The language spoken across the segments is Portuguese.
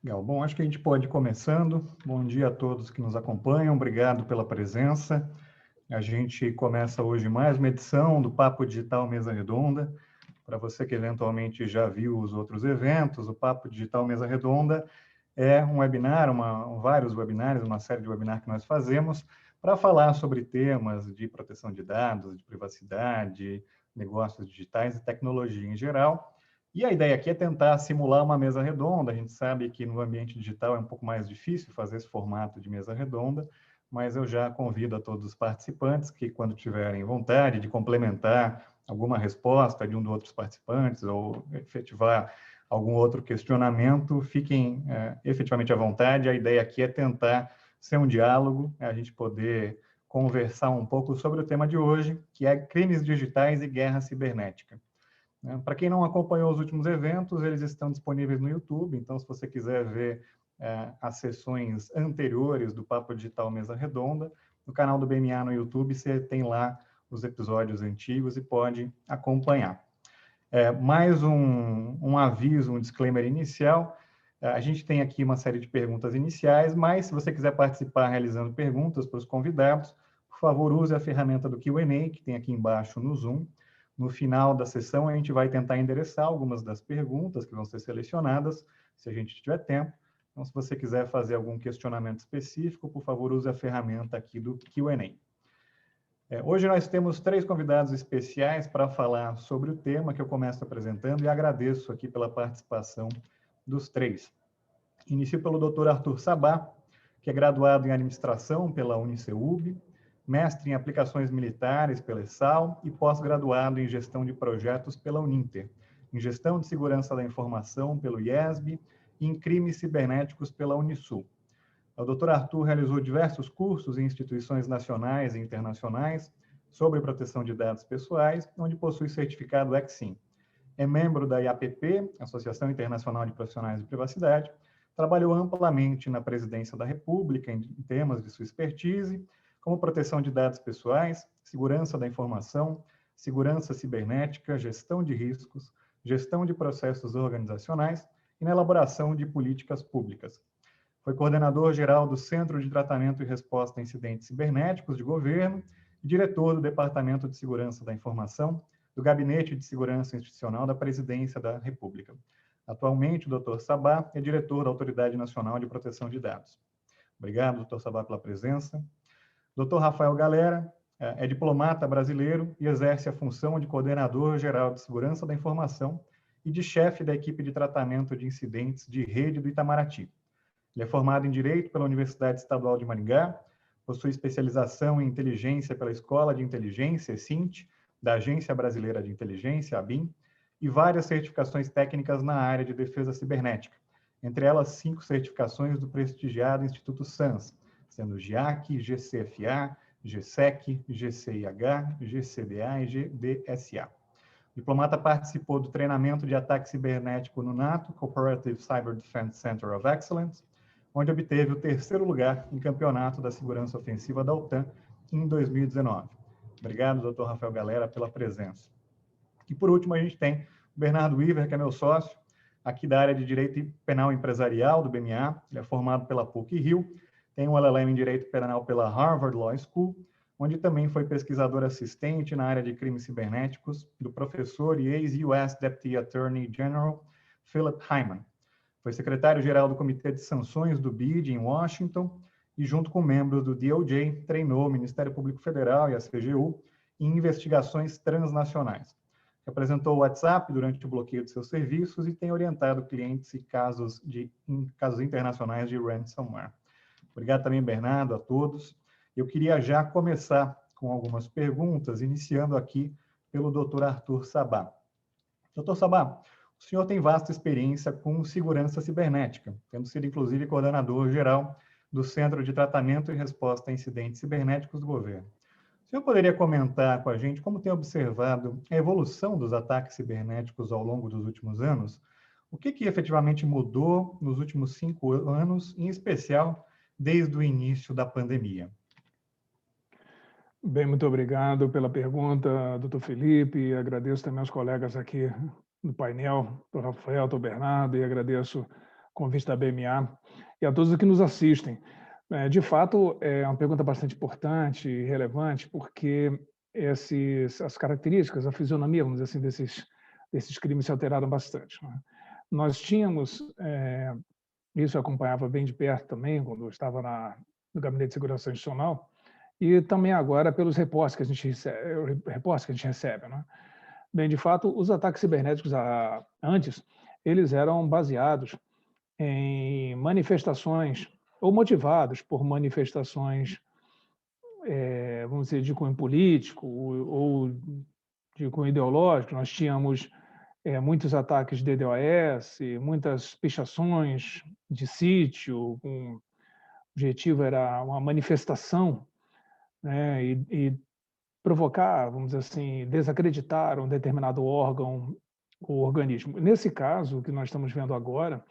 Legal. Bom, acho que a gente pode ir começando. Bom dia a todos que nos acompanham, obrigado pela presença. A gente começa hoje mais uma edição do Papo Digital Mesa Redonda. Para você que eventualmente já viu os outros eventos, o Papo Digital Mesa Redonda é um webinar, vários webinários, uma série de webinars que nós fazemos para falar sobre temas de proteção de dados, de privacidade, negócios digitais e tecnologia em geral. E a ideia aqui é tentar simular uma mesa redonda. A gente sabe que no ambiente digital é um pouco mais difícil fazer esse formato de mesa redonda, mas eu já convido a todos os participantes que, quando tiverem vontade de complementar alguma resposta de um dos outros participantes ou efetivar algum outro questionamento, fiquem efetivamente à vontade. A ideia aqui é tentar ser um diálogo, a gente poder conversar um pouco sobre o tema de hoje, que é crimes digitais e guerra cibernética. Para quem não acompanhou os últimos eventos, eles estão disponíveis no YouTube, então se você quiser ver as sessões anteriores do Papo Digital Mesa Redonda, no canal do BMA no YouTube, você tem lá os episódios antigos e pode acompanhar. Mais um aviso, um disclaimer inicial. A gente tem aqui uma série de perguntas iniciais, mas se você quiser participar realizando perguntas para os convidados, por favor, use a ferramenta do Q&A, que tem aqui embaixo no Zoom. No final da sessão, a gente vai tentar endereçar algumas das perguntas que vão ser selecionadas, se a gente tiver tempo. Então, se você quiser fazer algum questionamento específico, por favor, use a ferramenta aqui do Q&A. Hoje nós temos 3 convidados especiais para falar sobre o tema que eu começo apresentando e agradeço aqui pela participação dos 3. Inicio pelo Dr. Arthur Sabá, que é graduado em Administração pela Uniceub, mestre em Aplicações Militares pela ESAL e pós-graduado em Gestão de Projetos pela Uninter, em Gestão de Segurança da Informação pelo IESB e em Crimes Cibernéticos pela Unisul. O Dr. Arthur realizou diversos cursos em instituições nacionais e internacionais sobre proteção de dados pessoais, onde possui certificado EXIM. É membro da IAPP, Associação Internacional de Profissionais de Privacidade, trabalhou amplamente na Presidência da República em temas de sua expertise, como proteção de dados pessoais, segurança da informação, segurança cibernética, gestão de riscos, gestão de processos organizacionais e na elaboração de políticas públicas. Foi coordenador-geral do Centro de Tratamento e Resposta a Incidentes Cibernéticos de Governo e diretor do Departamento de Segurança da Informação do Gabinete de Segurança Institucional da Presidência da República. Atualmente, o Dr. Sabá é diretor da Autoridade Nacional de Proteção de Dados. Obrigado, Dr. Sabá, pela presença. Dr. Rafael Galera é diplomata brasileiro e exerce a função de coordenador-geral de Segurança da Informação e de chefe da equipe de tratamento de incidentes de rede do Itamaraty. Ele é formado em Direito pela Universidade Estadual de Maringá, possui especialização em Inteligência pela Escola de Inteligência, ESINT, da Agência Brasileira de Inteligência, ABIN, e várias certificações técnicas na área de defesa cibernética, entre elas 5 certificações do prestigiado Instituto SANS, sendo GIAC, GCFA, GSEC, GCIH, GCDA e GDSA. O diplomata participou do treinamento de ataque cibernético no NATO, Cooperative Cyber Defense Center of Excellence, onde obteve o 3º lugar em campeonato da segurança ofensiva da OTAN em 2019. Obrigado, Dr. Rafael Galera, pela presença. E, por último, a gente tem o Bernardo Weaver, que é meu sócio, aqui da área de Direito Penal Empresarial do BMA. Ele é formado pela PUC-Rio, tem um LLM em Direito Penal pela Harvard Law School, onde também foi pesquisador assistente na área de crimes cibernéticos do professor e ex-US Deputy Attorney General Philip Hyman. Foi secretário-geral do Comitê de Sanções do BID em Washington e, junto com membros do DOJ, treinou o Ministério Público Federal e a CGU em investigações transnacionais. Representou o WhatsApp durante o bloqueio de seus serviços e tem orientado clientes em casos internacionais de ransomware. Obrigado também, Bernardo, a todos. Eu queria já começar com algumas perguntas, iniciando aqui pelo Dr. Arthur Sabá. Dr. Sabá, o senhor tem vasta experiência com segurança cibernética, tendo sido, inclusive, coordenador-geral do Centro de Tratamento e Resposta a Incidentes Cibernéticos do governo. O senhor poderia comentar com a gente como tem observado a evolução dos ataques cibernéticos ao longo dos últimos anos? O que efetivamente mudou nos últimos 5 anos, em especial desde o início da pandemia? Bem, muito obrigado pela pergunta, doutor Felipe. Agradeço também aos colegas aqui no painel, doutor Rafael, doutor Bernardo, e agradeço o convite da BMA e a todos que nos assistem. De fato, é uma pergunta bastante importante e relevante, porque as características, a fisionomia, vamos dizer assim, desses crimes se alteraram bastante, né? Nós tínhamos, isso eu acompanhava bem de perto também, quando eu estava no Gabinete de Segurança Institucional, e também agora pelos reportes que a gente recebe, né? Bem, de fato, os ataques cibernéticos antes, eles eram baseados em manifestações ou motivados por manifestações, vamos dizer, de cunho político ou de cunho ideológico. Nós tínhamos muitos ataques de DDoS, muitas pichações de sítio, o objetivo era uma manifestação, né, e provocar, vamos dizer assim, desacreditar um determinado órgão ou organismo. Nesse caso, o que nós estamos vendo agora,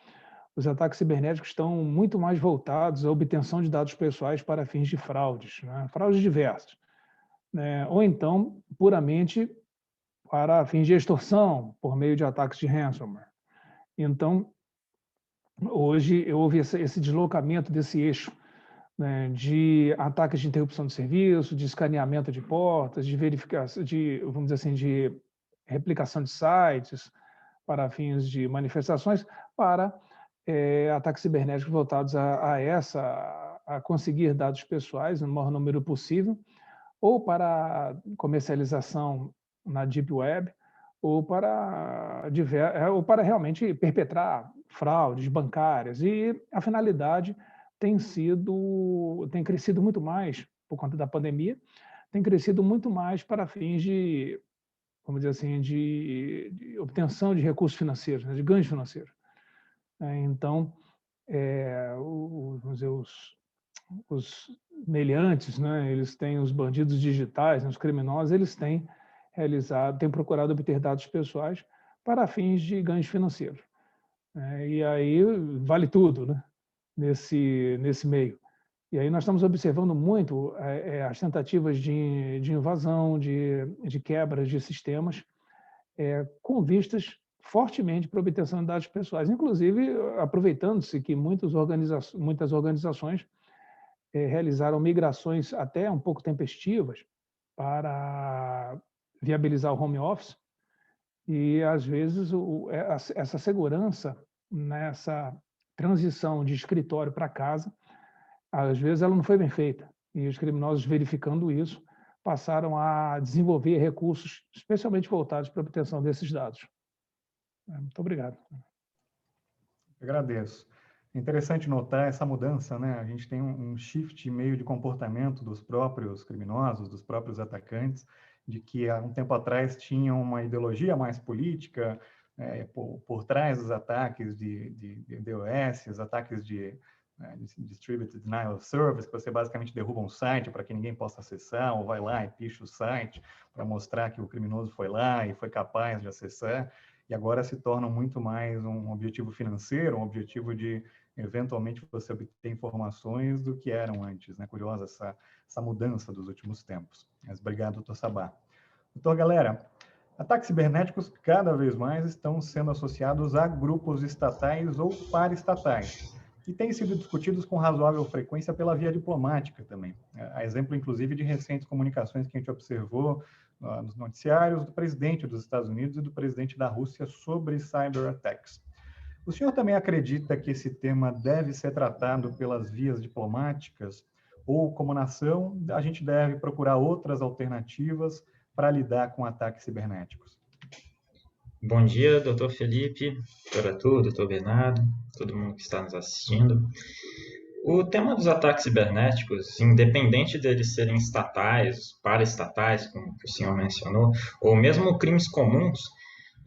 os ataques cibernéticos estão muito mais voltados à obtenção de dados pessoais para fins de fraudes, né? Fraudes diversas, né? Ou então, puramente para fins de extorsão, por meio de ataques de ransomware. Então, hoje houve esse deslocamento desse eixo, né, de ataques de interrupção de serviço, de escaneamento de portas, de verificação, vamos dizer assim, de replicação de sites para fins de manifestações, para ataques cibernéticos voltados a conseguir dados pessoais no maior número possível, ou para comercialização na Deep Web, ou para realmente perpetrar fraudes bancárias. E a finalidade tem crescido muito mais, por conta da pandemia, tem crescido muito mais para fins de, vamos dizer assim, de obtenção de recursos financeiros, né, de ganhos financeiros. Então, vamos dizer, os meliantes, né, eles têm os bandidos digitais, né, os criminosos, eles têm procurado obter dados pessoais para fins de ganhos financeiros. E aí vale tudo, né, nesse meio. E aí nós estamos observando muito as tentativas de invasão, de quebras de sistemas, com vistas fortemente para a obtenção de dados pessoais, inclusive aproveitando-se que muitas organizações realizaram migrações até um pouco tempestivas para viabilizar o home office, e às vezes essa segurança nessa transição de escritório para casa, às vezes ela não foi bem feita, e os criminosos, verificando isso, passaram a desenvolver recursos especialmente voltados para a obtenção desses dados. Muito obrigado. Agradeço. É interessante notar essa mudança, né? A gente tem um shift meio de comportamento dos próprios criminosos, dos próprios atacantes, de que há um tempo atrás tinham uma ideologia mais política por trás dos ataques de DOS, os ataques de Distributed Denial of Service, que você basicamente derruba um site para que ninguém possa acessar, ou vai lá e picha o site para mostrar que o criminoso foi lá e foi capaz de acessar, e agora se torna muito mais um objetivo financeiro, um objetivo de, eventualmente, você obter informações do que eram antes, né? Curiosa essa mudança dos últimos tempos. Mas obrigado, doutor Sabá. Doutor, galera, ataques cibernéticos cada vez mais estão sendo associados a grupos estatais ou paraestatais, e têm sido discutidos com razoável frequência pela via diplomática também. A exemplo, inclusive, de recentes comunicações que a gente observou nos noticiários do presidente dos Estados Unidos e do presidente da Rússia sobre cyberattacks. O senhor também acredita que esse tema deve ser tratado pelas vias diplomáticas, ou, como nação, a gente deve procurar outras alternativas para lidar com ataques cibernéticos? Bom dia, doutor Felipe, doutor Arthur, doutor Bernardo, todo mundo que está nos assistindo. O tema dos ataques cibernéticos, independente deles serem estatais, paraestatais, como o senhor mencionou, ou mesmo crimes comuns,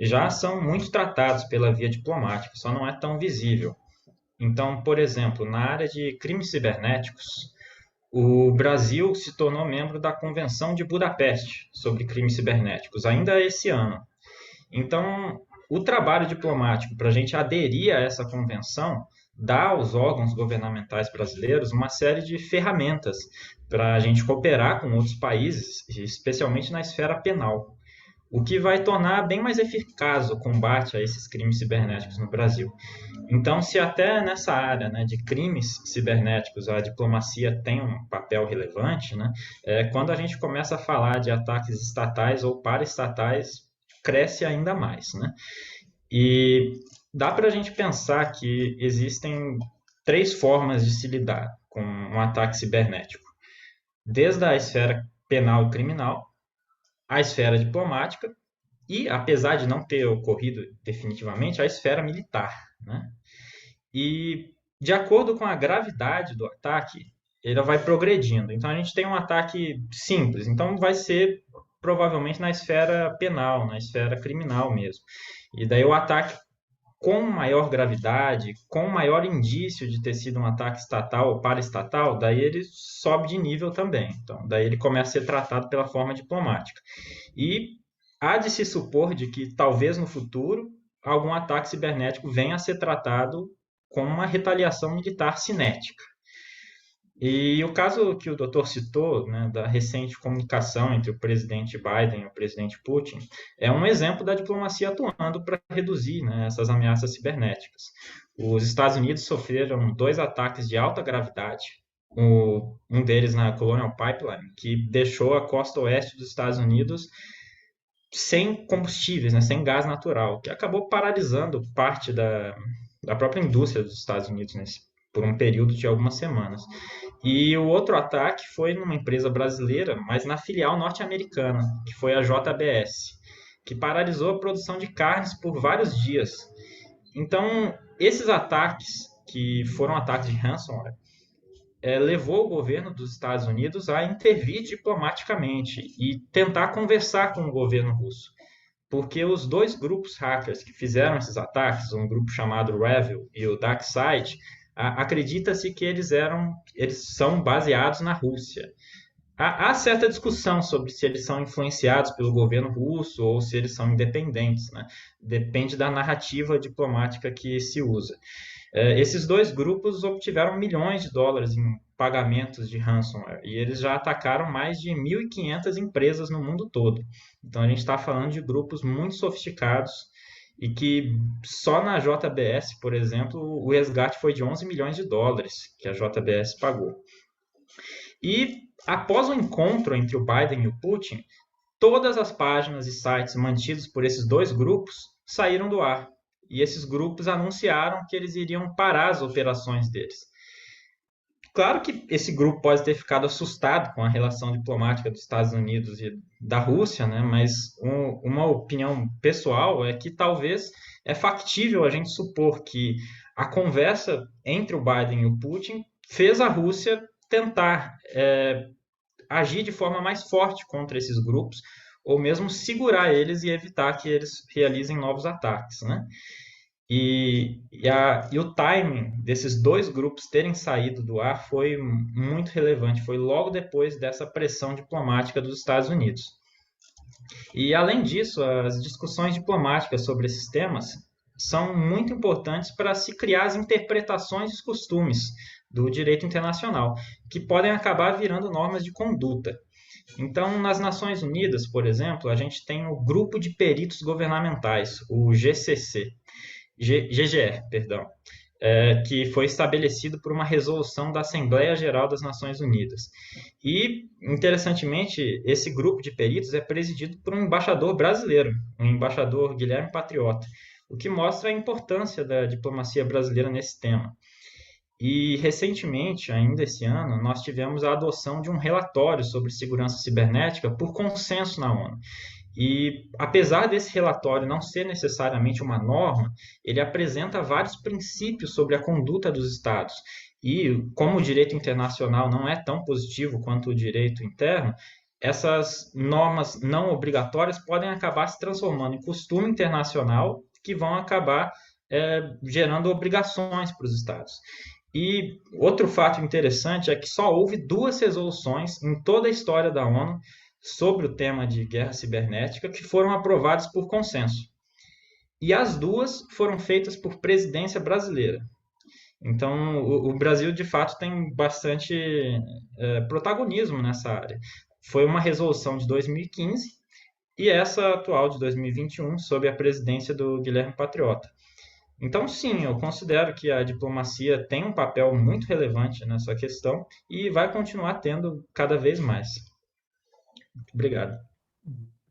já são muito tratados pela via diplomática, só não é tão visível. Então, por exemplo, na área de crimes cibernéticos, o Brasil se tornou membro da Convenção de Budapeste sobre crimes cibernéticos, ainda esse ano. Então, o trabalho diplomático para a gente aderir a essa convenção dá aos órgãos governamentais brasileiros uma série de ferramentas para a gente cooperar com outros países, especialmente na esfera penal. o que vai tornar bem mais eficaz o combate a esses crimes cibernéticos no Brasil. Então, se até nessa área, né, de crimes cibernéticos a diplomacia tem um papel relevante, né, quando a gente começa a falar de ataques estatais ou paraestatais, cresce ainda mais, né? E dá para a gente pensar que existem três formas de se lidar com um ataque cibernético. Desde a esfera penal e criminal, a esfera diplomática e, apesar de não ter ocorrido definitivamente, a esfera militar, né? E, de acordo com a gravidade do ataque, ele vai progredindo. Então, a gente tem um ataque simples. Então, vai ser provavelmente na esfera penal, na esfera criminal mesmo. E daí o ataque com maior gravidade, com maior indício de ter sido um ataque estatal ou paraestatal, daí ele sobe de nível também. Então, daí ele começa a ser tratado pela forma diplomática. E há de se supor de que talvez no futuro algum ataque cibernético venha a ser tratado como uma retaliação militar cinética. E o caso que o doutor citou, né, da recente comunicação entre o presidente Biden e o presidente Putin, é um exemplo da diplomacia atuando para reduzir, né, essas ameaças cibernéticas. Os Estados Unidos sofreram 2 ataques de alta gravidade, um deles na Colonial Pipeline, que deixou a costa oeste dos Estados Unidos sem combustíveis, né, sem gás natural, que acabou paralisando parte da própria indústria dos Estados Unidos por um período de algumas semanas. E o outro ataque foi numa empresa brasileira, mas na filial norte-americana, que foi a JBS, que paralisou a produção de carnes por vários dias. Então, esses ataques, que foram ataques de ransomware, levou o governo dos Estados Unidos a intervir diplomaticamente e tentar conversar com o governo russo. Porque os 2 grupos hackers que fizeram esses ataques, um grupo chamado Revil e o DarkSide, acredita-se que eles são baseados na Rússia. Há certa discussão sobre se eles são influenciados pelo governo russo ou se eles são independentes, né? Depende da narrativa diplomática que se usa. Esses 2 grupos obtiveram milhões de dólares em pagamentos de ransomware e eles já atacaram mais de 1.500 empresas no mundo todo. Então a gente está falando de grupos muito sofisticados e que só na JBS, por exemplo, o resgate foi de 11 milhões de dólares que a JBS pagou. E após o encontro entre o Biden e o Putin, todas as páginas e sites mantidos por esses 2 grupos saíram do ar. E esses grupos anunciaram que eles iriam parar as operações deles. Claro que esse grupo pode ter ficado assustado com a relação diplomática dos Estados Unidos e da Rússia, né? Mas uma opinião pessoal é que talvez é factível a gente supor que a conversa entre o Biden e o Putin fez a Rússia tentar agir de forma mais forte contra esses grupos, ou mesmo segurar eles e evitar que eles realizem novos ataques, né? E o timing desses 2 grupos terem saído do ar foi muito relevante, foi logo depois dessa pressão diplomática dos Estados Unidos. E, além disso, as discussões diplomáticas sobre esses temas são muito importantes para se criar as interpretações e os costumes do direito internacional, que podem acabar virando normas de conduta. Então, nas Nações Unidas, por exemplo, a gente tem o Grupo de Peritos Governamentais, o GCC. GGE, perdão, que foi estabelecido por uma resolução da Assembleia Geral das Nações Unidas. E, interessantemente, esse grupo de peritos é presidido por um embaixador brasileiro, o embaixador Guilherme Patriota, o que mostra a importância da diplomacia brasileira nesse tema. E, recentemente, ainda esse ano, nós tivemos a adoção de um relatório sobre segurança cibernética por consenso na ONU. E, apesar desse relatório não ser necessariamente uma norma, ele apresenta vários princípios sobre a conduta dos Estados. E, como o direito internacional não é tão positivo quanto o direito interno, essas normas não obrigatórias podem acabar se transformando em costume internacional que vão acabar gerando obrigações para os Estados. E outro fato interessante é que só houve 2 resoluções em toda a história da ONU sobre o tema de guerra cibernética que foram aprovadas por consenso. E as 2 foram feitas por presidência brasileira. Então, o Brasil, de fato, tem bastante protagonismo nessa área. Foi uma resolução de 2015 e essa atual de 2021, sob a presidência do Guilherme Patriota. Então, sim, eu considero que a diplomacia tem um papel muito relevante nessa questão e vai continuar tendo cada vez mais. Obrigado.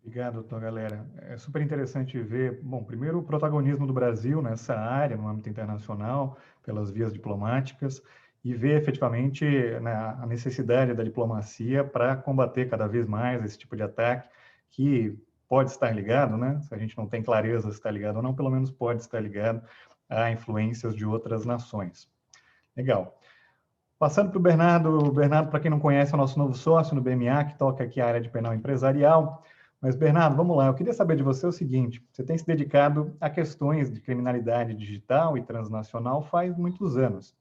Obrigado, doutor Galera. É super interessante ver, bom, primeiro o protagonismo do Brasil nessa área, no âmbito internacional, pelas vias diplomáticas, e ver efetivamente, né, a necessidade da diplomacia para combater cada vez mais esse tipo de ataque, que pode estar ligado, né? Se a gente não tem clareza se está ligado ou não, pelo menos pode estar ligado a influências de outras nações. Legal. Passando para o Bernardo. Bernardo, para quem não conhece, é o nosso novo sócio no BMA, que toca aqui a área de penal empresarial. Mas, Bernardo, vamos lá. Eu queria saber de você o seguinte: você tem se dedicado a questões de criminalidade digital e transnacional faz muitos anos.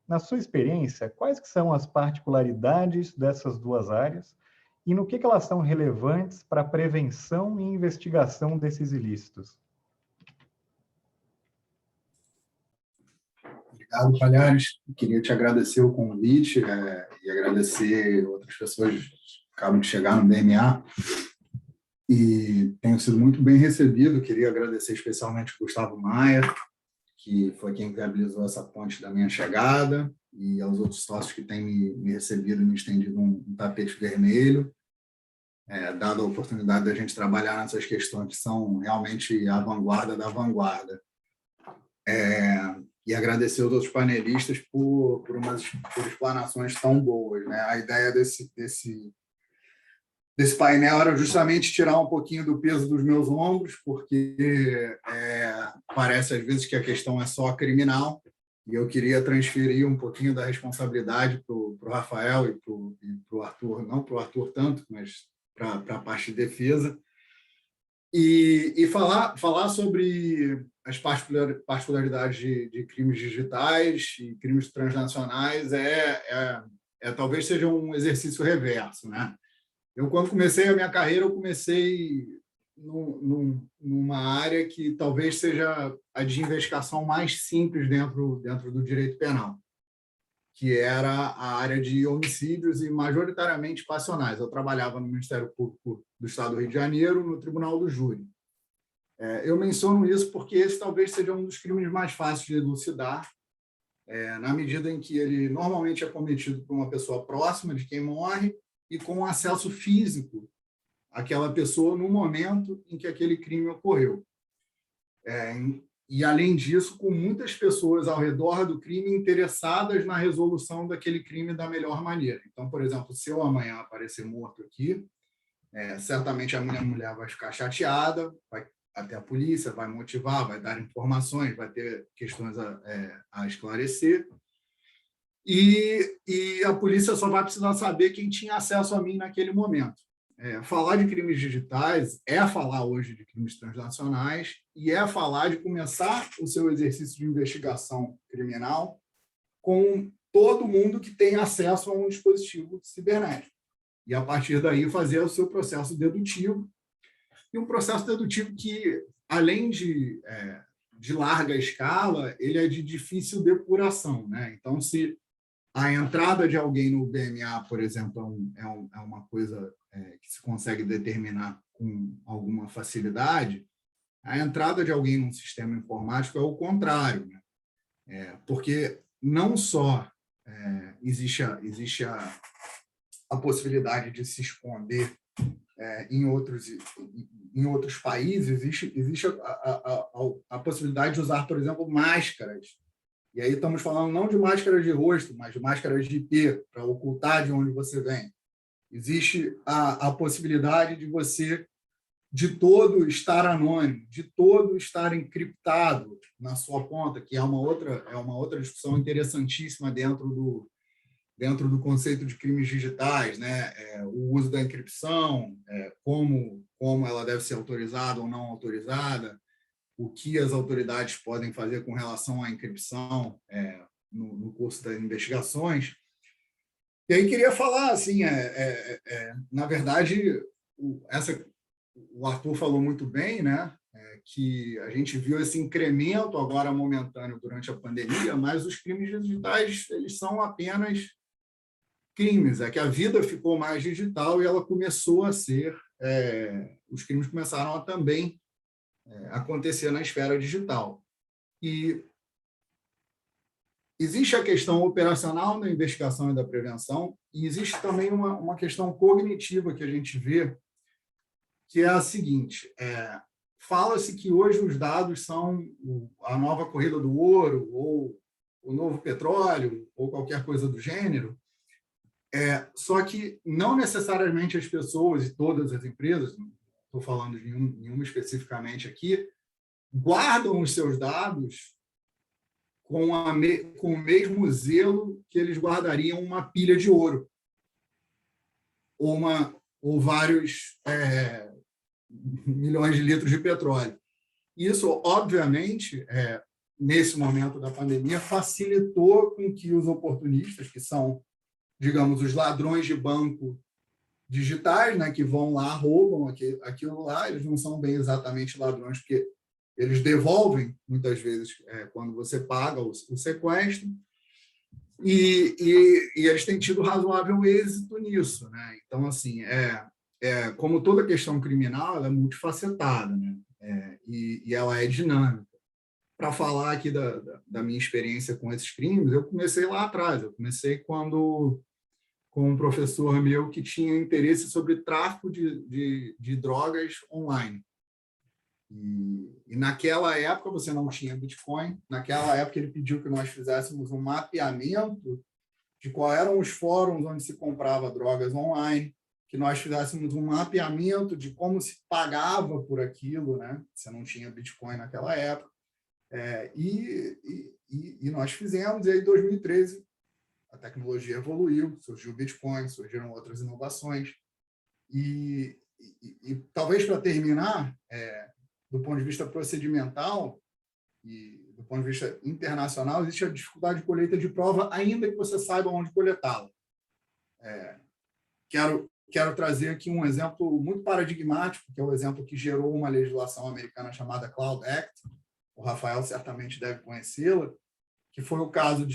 Na sua experiência, quais que são as particularidades dessas duas áreas e no que elas são relevantes para a prevenção e investigação desses ilícitos? Obrigado, Palhares. Queria te agradecer o convite e agradecer outras pessoas que acabam de chegar no BMA e tenho sido muito bem recebido. Queria agradecer especialmente o Gustavo Maia, que foi quem viabilizou essa ponte da minha chegada, e aos outros sócios que têm me recebido e me estendido um tapete vermelho, dado a oportunidade da gente trabalhar nessas questões que são realmente a vanguarda da vanguarda. E agradecer aos outros panelistas por explanações tão boas, né? A ideia desse painel era justamente tirar um pouquinho do peso dos meus ombros, porque parece às vezes que a questão é só criminal, e eu queria transferir um pouquinho da responsabilidade para o Rafael e para o Arthur, não para o Arthur tanto, mas para a parte de defesa, e falar sobre as particularidades de crimes digitais e crimes transnacionais talvez seja um exercício reverso, né? Eu, quando comecei a minha carreira, eu comecei numa área que talvez seja a de investigação mais simples dentro do direito penal, que era a área de homicídios e majoritariamente passionais. Eu trabalhava no Ministério Público do Estado do Rio de Janeiro, no Tribunal do Júri. Eu menciono isso porque esse talvez seja um dos crimes mais fáceis de elucidar, na medida em que ele normalmente é cometido por uma pessoa próxima de quem morre e com acesso físico àquela pessoa no momento em que aquele crime ocorreu. E, além disso, com muitas pessoas ao redor do crime interessadas na resolução daquele crime da melhor maneira. Então, por exemplo, se eu amanhã aparecer morto aqui, certamente a minha mulher vai ficar chateada, vai até a polícia, vai motivar, vai dar informações, vai ter questões a esclarecer. E a polícia só vai precisar saber quem tinha acesso a mim naquele momento. Falar de crimes digitais é falar hoje de crimes transnacionais e é falar de começar o seu exercício de investigação criminal com todo mundo que tem acesso a um dispositivo cibernético. E, a partir daí, fazer o seu processo dedutivo. E um processo dedutivo que, além de larga escala, ele é de difícil depuração, né? Então, se a entrada de alguém no BMA, por exemplo, é uma coisa que se consegue determinar com alguma facilidade, a entrada de alguém num sistema informático é o contrário, né? Porque não só existe a possibilidade de se esconder em outros países, existe a possibilidade de usar, por exemplo, máscaras. E aí estamos falando não de máscaras de rosto, mas de máscaras de IP, para ocultar de onde você vem. Existe a possibilidade de você, de todo, estar anônimo, de todo estar encriptado na sua conta, que é uma outra discussão interessantíssima dentro do conceito de crimes digitais, né? O uso da encripção, como ela deve ser autorizada ou não autorizada, o que as autoridades podem fazer com relação à encripção no curso das investigações. E aí queria falar, assim, na verdade, o Arthur falou muito bem, né? Que a gente viu esse incremento agora momentâneo durante a pandemia, mas os crimes digitais, eles são apenas crimes, que a vida ficou mais digital e ela começou a ser os crimes começaram a também acontecer na esfera digital. E existe a questão operacional da investigação e da prevenção, e existe também uma questão cognitiva que a gente vê, que é a seguinte: fala-se que hoje os dados são a nova corrida do ouro, ou o novo petróleo, ou qualquer coisa do gênero, só que não necessariamente as pessoas e todas as empresas, não estou falando de nenhuma especificamente aqui, guardam os seus dados com o mesmo zelo que eles guardariam uma pilha de ouro ou vários milhões de litros de petróleo. Isso, obviamente, nesse momento da pandemia, facilitou com que os oportunistas, que são, digamos, os ladrões de banco digitais, né, que vão lá, roubam aquilo lá, eles não são bem exatamente ladrões, porque eles devolvem, muitas vezes, quando você paga o sequestro, e eles têm tido razoável êxito nisso, né? Então, assim, como toda questão criminal, ela é multifacetada, né? E ela é dinâmica. Para falar aqui da minha experiência com esses crimes, eu comecei lá atrás. Eu comecei com um professor meu que tinha interesse sobre tráfico de drogas online. E naquela época você não tinha Bitcoin. Naquela época ele pediu que nós fizéssemos um mapeamento de quais eram os fóruns onde se comprava drogas online, que nós fizéssemos um mapeamento de como se pagava por aquilo, né? Você não tinha Bitcoin naquela época. E nós fizemos, e aí em 2013 a tecnologia evoluiu, surgiu o Bitcoin, surgiram outras inovações. E talvez para terminar, do ponto de vista procedimental e do ponto de vista internacional, existe a dificuldade de colheita de prova, ainda que você saiba onde coletá-la. Quero trazer aqui um exemplo muito paradigmático, que é o exemplo que gerou uma legislação americana chamada Cloud Act. O Rafael certamente deve conhecê-la, que foi o caso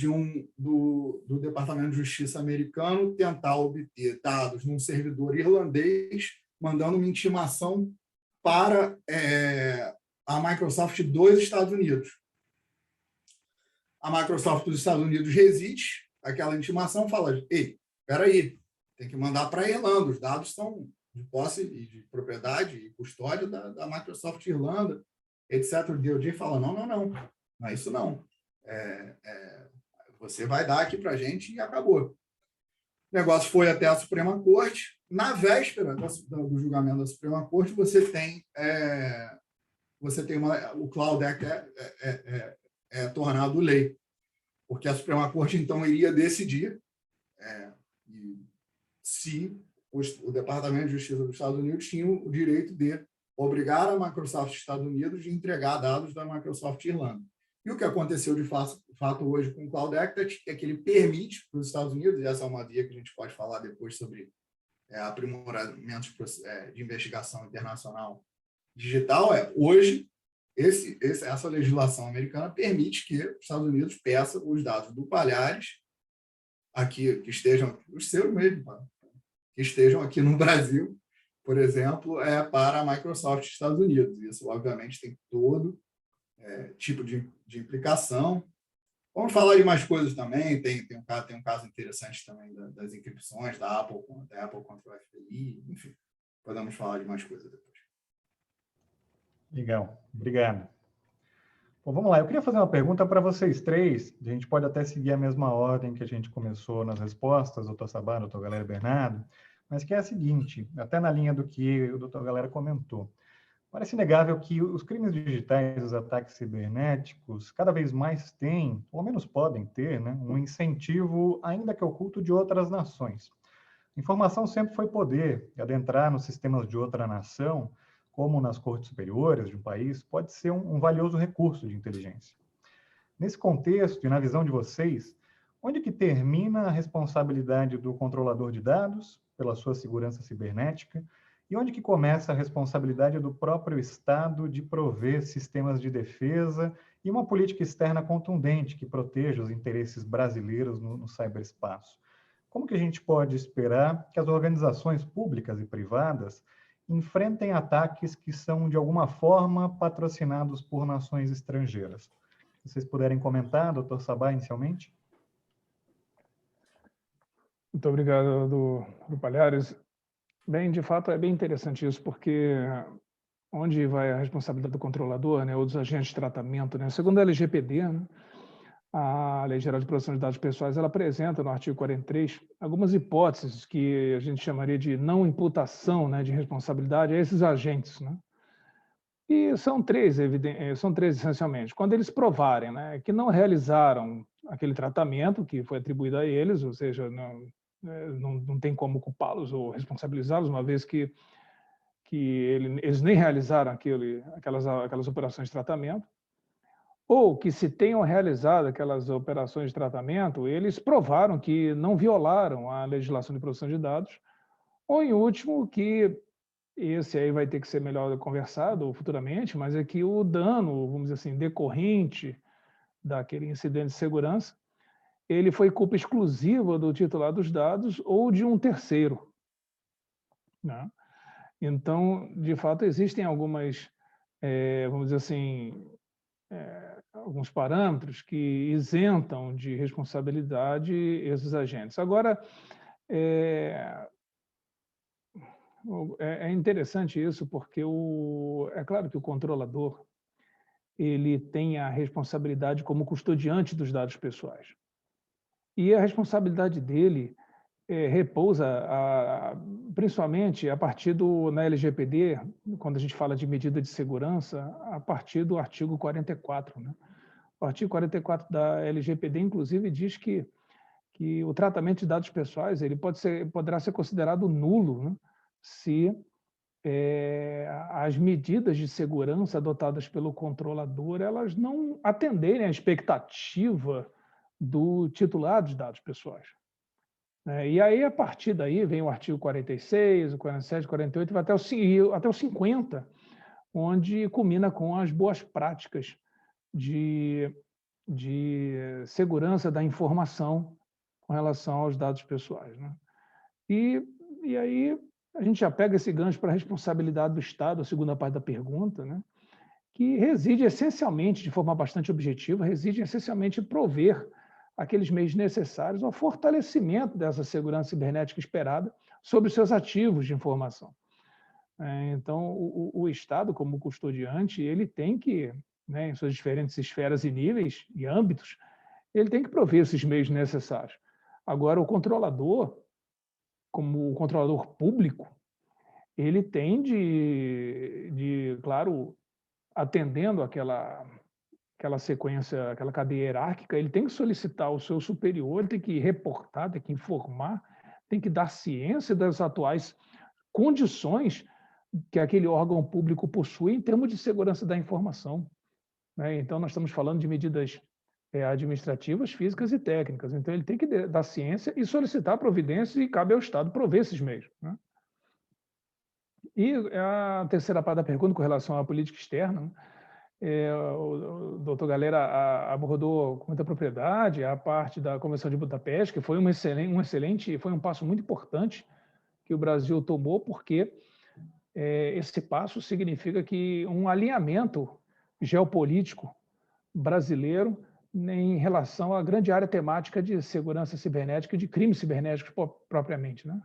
do Departamento de Justiça americano tentar obter dados num servidor irlandês, mandando uma intimação para a Microsoft dos Estados Unidos. A Microsoft dos Estados Unidos resiste àquela intimação, fala: ei, espera aí, tem que mandar para a Irlanda, os dados são de posse e de propriedade e custódia da Microsoft Irlanda, etc. O DOJ fala: não é isso não. Você vai dar aqui para a gente e acabou. O negócio foi até a Suprema Corte. Na véspera do julgamento da Suprema Corte, você tem o Cloud Act tornado lei, porque a Suprema Corte, então, iria decidir se o Departamento de Justiça dos Estados Unidos tinha o direito de obrigar a Microsoft dos Estados Unidos de entregar dados da Microsoft Irlanda. E o que aconteceu de fato hoje com o Cloud Act é que ele permite para os Estados Unidos, e essa é uma via que a gente pode falar depois sobre aprimoramentos de investigação internacional digital, hoje essa legislação americana permite que os Estados Unidos peçam os dados do Palhares, aqui, que estejam, os seus mesmo, que estejam aqui no Brasil, por exemplo, para a Microsoft dos Estados Unidos. Isso, obviamente, tem todo tipo de implicação. Vamos falar de mais coisas também. Tem um caso interessante também das encripções da Apple contra o FBI. Enfim, podemos falar de mais coisas depois. Legal, obrigado. Bom, vamos lá. Eu queria fazer uma pergunta para vocês três. A gente pode até seguir a mesma ordem que a gente começou nas respostas, doutor Sabá, doutor Galera Bernardo, mas que é a seguinte, até na linha do que o doutor Galera comentou. Parece inegável que os crimes digitais, os ataques cibernéticos, cada vez mais têm, ou ao menos podem ter, né, um incentivo, ainda que oculto, de outras nações. Informação sempre foi poder, e adentrar nos sistemas de outra nação, como nas cortes superiores de um país, pode ser um valioso recurso de inteligência. Nesse contexto, e na visão de vocês, onde que termina a responsabilidade do controlador de dados pela sua segurança cibernética e onde que começa a responsabilidade do próprio Estado de prover sistemas de defesa e uma política externa contundente que proteja os interesses brasileiros no ciberespaço? Como que a gente pode esperar que as organizações públicas e privadas enfrentem ataques que são, de alguma forma, patrocinados por nações estrangeiras. Se vocês puderem comentar, doutor Sabá, inicialmente. Muito obrigado, do Palhares. Bem, de fato, é bem interessante isso, porque onde vai a responsabilidade do controlador, né, ou dos agentes de tratamento, né? Segundo a LGPD, né, a Lei Geral de Proteção de Dados Pessoais, ela apresenta no artigo 43 algumas hipóteses que a gente chamaria de não imputação, né, de responsabilidade a esses agentes, né? E são três essencialmente. Quando eles provarem, né, que não realizaram aquele tratamento que foi atribuído a eles, ou seja, não tem como culpá-los ou responsabilizá-los, uma vez que eles nem realizaram aquelas operações de tratamento, ou que se tenham realizado aquelas operações de tratamento, eles provaram que não violaram a legislação de proteção de dados, ou, em último, que esse aí vai ter que ser melhor conversado futuramente, mas é que o dano, vamos dizer assim, decorrente daquele incidente de segurança, ele foi culpa exclusiva do titular dos dados ou de um terceiro, né? Então, de fato, existem algumas, vamos dizer assim, alguns parâmetros que isentam de responsabilidade esses agentes. Agora, é interessante isso, porque é claro que o controlador ele tem a responsabilidade como custodiante dos dados pessoais. E a responsabilidade dele repousa, principalmente a partir na LGPD, quando a gente fala de medida de segurança, a partir do artigo 44. Né? O artigo 44 da LGPD, inclusive, diz que o tratamento de dados pessoais ele poderá ser considerado nulo, né? Se as medidas de segurança adotadas pelo controlador elas não atenderem à expectativa do titular dos dados pessoais. E aí, a partir daí, vem o artigo 46, o 47, o 48, vai até o 50, onde culmina com as boas práticas de segurança da informação com relação aos dados pessoais. Né? E aí, a gente já pega esse gancho para a responsabilidade do Estado, a segunda parte da pergunta, né? Que reside essencialmente, de forma bastante objetiva, reside essencialmente em prover aqueles meios necessários ao fortalecimento dessa segurança cibernética esperada sobre os seus ativos de informação. Então, o Estado, como custodiante, ele tem que, né, em suas diferentes esferas e níveis e âmbitos, ele tem que prover esses meios necessários. Agora, o controlador, como o controlador público, ele tem claro, atendendo aquela sequência, aquela cadeia hierárquica, ele tem que solicitar ao seu superior, tem que reportar, tem que informar, tem que dar ciência das atuais condições que aquele órgão público possui em termos de segurança da informação. Então, nós estamos falando de medidas administrativas, físicas e técnicas. Então, ele tem que dar ciência e solicitar providências e cabe ao Estado prover esses meios. Né? E a terceira parte da pergunta, com relação à política externa, o doutor Galera abordou com muita propriedade a parte da Convenção de Budapeste, que foi foi um passo muito importante que o Brasil tomou, porque esse passo significa que um alinhamento geopolítico brasileiro em relação à grande área temática de segurança cibernética e de crimes cibernéticos propriamente, né?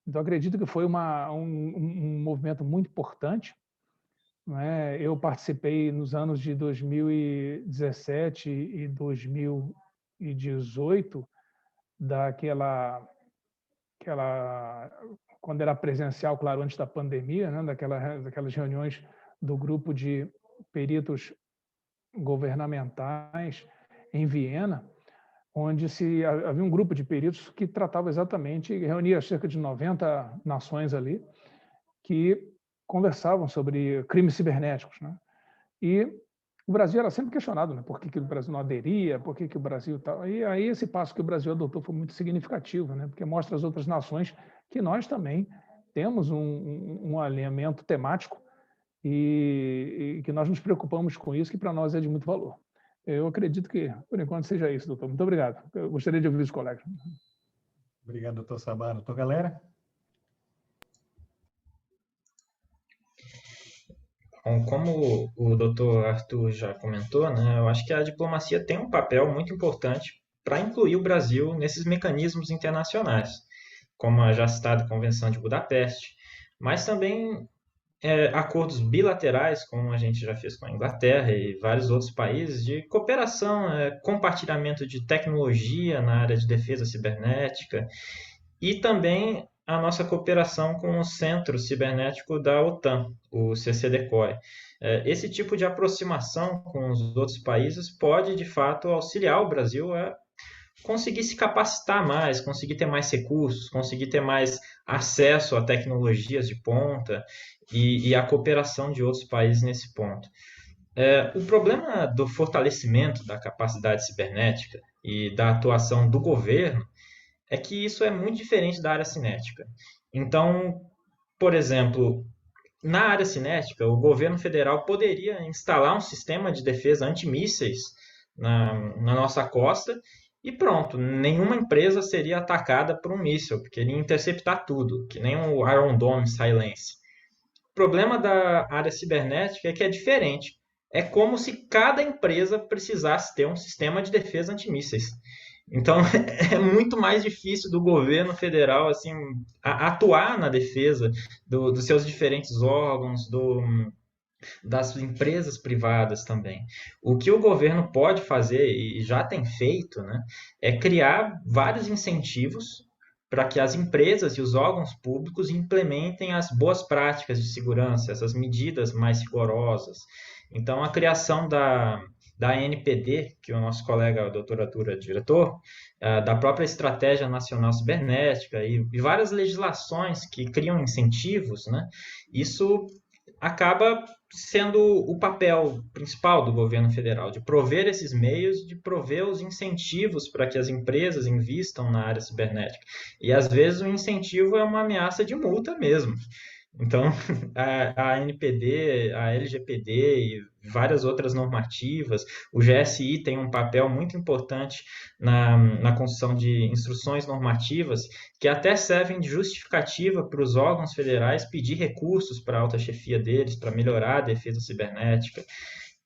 Então, acredito que foi um movimento muito importante. Eu participei nos anos de 2017 e 2018 quando era presencial, claro, antes da pandemia, né, daquelas reuniões do grupo de peritos governamentais em Viena, onde havia um grupo de peritos que tratava exatamente, reunia cerca de 90 nações ali, que conversavam sobre crimes cibernéticos. Né? E o Brasil era sempre questionado, né? Por que o Brasil não aderia, por que o Brasil tal. E aí esse passo que o Brasil adotou foi muito significativo, né? Porque mostra às outras nações que nós também temos um alinhamento temático e que nós nos preocupamos com isso, que para nós é de muito valor. Eu acredito que, por enquanto, seja isso, doutor. Muito obrigado. Eu gostaria de ouvir os colegas. Obrigado, doutor Sabá. Doutor Galera? Bom, como o doutor Arthur já comentou, né, eu acho que a diplomacia tem um papel muito importante para incluir o Brasil nesses mecanismos internacionais, como a já citada Convenção de Budapeste, mas também acordos bilaterais, como a gente já fez com a Inglaterra e vários outros países, de cooperação, compartilhamento de tecnologia na área de defesa cibernética e também a nossa cooperação com o Centro Cibernético da OTAN, o CCDCOI. Esse tipo de aproximação com os outros países pode, de fato, auxiliar o Brasil a conseguir se capacitar mais, conseguir ter mais recursos, conseguir ter mais acesso a tecnologias de ponta e a cooperação de outros países nesse ponto. O problema do fortalecimento da capacidade cibernética e da atuação do governo é que isso é muito diferente da área cinética. Então, por exemplo, na área cinética, o governo federal poderia instalar um sistema de defesa antimísseis na nossa costa e pronto, nenhuma empresa seria atacada por um míssil, porque ele ia interceptar tudo, que nem o Iron Dome israelense. O problema da área cibernética é que é diferente. É como se cada empresa precisasse ter um sistema de defesa antimísseis. Então, é muito mais difícil do governo federal assim, atuar na defesa dos seus diferentes órgãos, das empresas privadas também. O que o governo pode fazer, e já tem feito, né, é criar vários incentivos para que as empresas e os órgãos públicos implementem as boas práticas de segurança, essas medidas mais rigorosas. Então, a criação da ANPD, que o nosso colega, o doutor Arthur, é diretor, da própria Estratégia Nacional Cibernética e várias legislações que criam incentivos, né? Isso acaba sendo o papel principal do governo federal, de prover esses meios, de prover os incentivos para que as empresas invistam na área cibernética. E às vezes o incentivo é uma ameaça de multa mesmo. Então, a ANPD, a LGPD e várias outras normativas, o GSI tem um papel muito importante na construção de instruções normativas que até servem de justificativa para os órgãos federais pedir recursos para a alta chefia deles, para melhorar a defesa cibernética.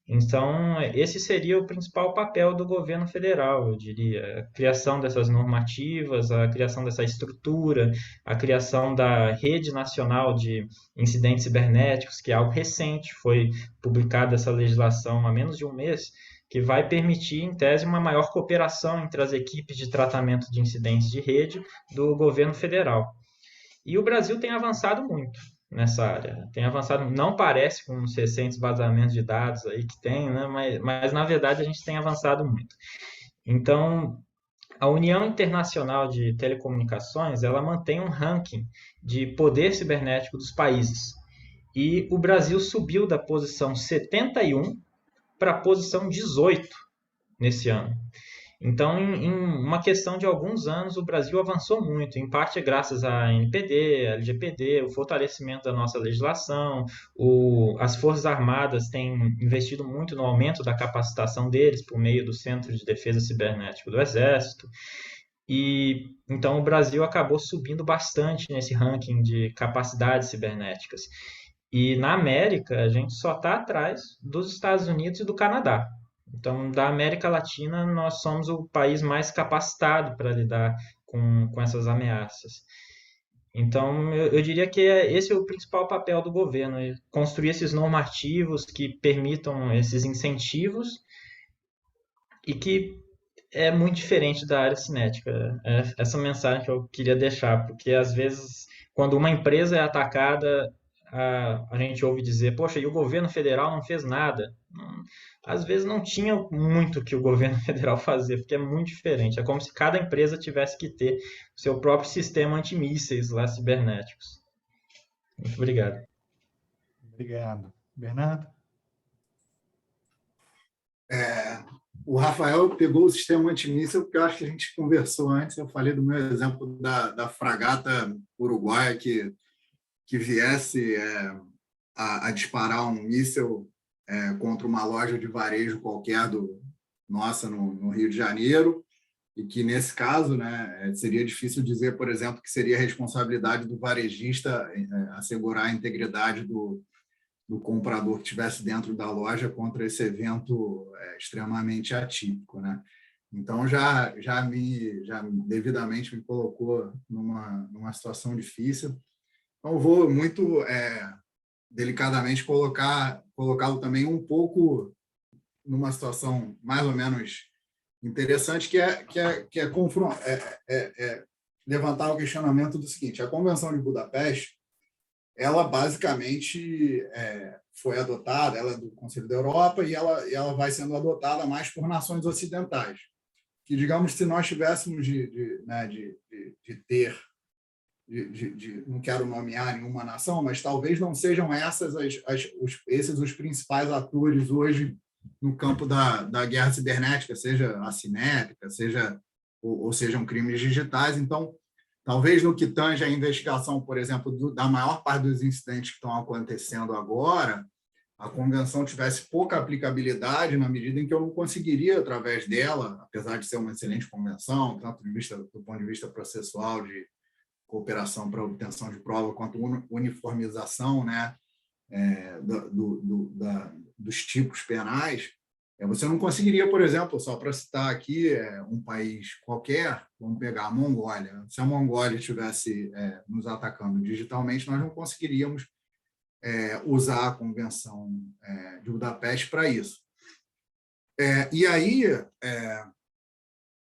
Então, esse seria o principal papel do governo federal, eu diria. A criação dessas normativas, a criação dessa estrutura, a criação da Rede Nacional de Incidentes Cibernéticos, que é algo recente, foi publicada essa legislação há menos de um mês, que vai permitir, em tese, uma maior cooperação entre as equipes de tratamento de incidentes de rede do governo federal. E o Brasil tem avançado muito nessa área. Tem avançado, não parece com os recentes vazamentos de dados aí que tem, né? Mas na verdade a gente tem avançado muito. Então, a União Internacional de Telecomunicações, ela mantém um ranking de poder cibernético dos países. E o Brasil subiu da posição 71 para a posição 18 nesse ano. Então, em uma questão de alguns anos, o Brasil avançou muito, em parte graças à NPD, à LGPD, o fortalecimento da nossa legislação, as Forças Armadas têm investido muito no aumento da capacitação deles por meio do Centro de Defesa Cibernética do Exército. E então o Brasil acabou subindo bastante nesse ranking de capacidades cibernéticas. E na América, a gente só está atrás dos Estados Unidos e do Canadá. Então, da América Latina, nós somos o país mais capacitado para lidar com essas ameaças. Então, eu diria que esse é o principal papel do governo, construir esses normativos que permitam esses incentivos e que é muito diferente da área cinética. É essa mensagem que eu queria deixar, porque às vezes, quando uma empresa é atacada, a gente ouve dizer, poxa, e o governo federal não fez nada. Às vezes não tinha muito que o governo federal fazer, porque é muito diferente. É como se cada empresa tivesse que ter o seu próprio sistema antimísseis lá cibernéticos. Muito obrigado. Obrigado. Bernardo? O Rafael pegou o sistema antimíssil, porque eu acho que a gente conversou antes, eu falei do meu exemplo da fragata uruguaia que viesse a disparar um míssil contra uma loja de varejo qualquer nossa no Rio de Janeiro, e que, nesse caso, né, seria difícil dizer, por exemplo, que seria responsabilidade do varejista assegurar a integridade do do comprador que estivesse dentro da loja contra esse evento extremamente atípico, né? Então, já devidamente me colocou numa situação difícil. Então, eu vou muito delicadamente colocá-lo também um pouco numa situação mais ou menos interessante, que é levantar o questionamento do seguinte: a Convenção de Budapeste, ela basicamente foi adotada, ela é do Conselho da Europa, e ela vai sendo adotada mais por nações ocidentais. Que, digamos, se nós tivéssemos não quero nomear nenhuma nação, mas talvez não sejam esses os principais atores hoje no campo da guerra cibernética, seja assimétrica, ou sejam crimes digitais. Então, talvez no que tange a investigação, por exemplo, da maior parte dos incidentes que estão acontecendo agora, a convenção tivesse pouca aplicabilidade na medida em que eu não conseguiria, através dela, apesar de ser uma excelente convenção, tanto do ponto de vista processual, de cooperação para obtenção de prova, quanto uniformização, né, dos tipos penais, você não conseguiria, por exemplo, só para citar aqui um país qualquer, vamos pegar a Mongólia. Se a Mongólia estivesse nos atacando digitalmente, nós não conseguiríamos usar a Convenção de Budapeste para isso. E aí,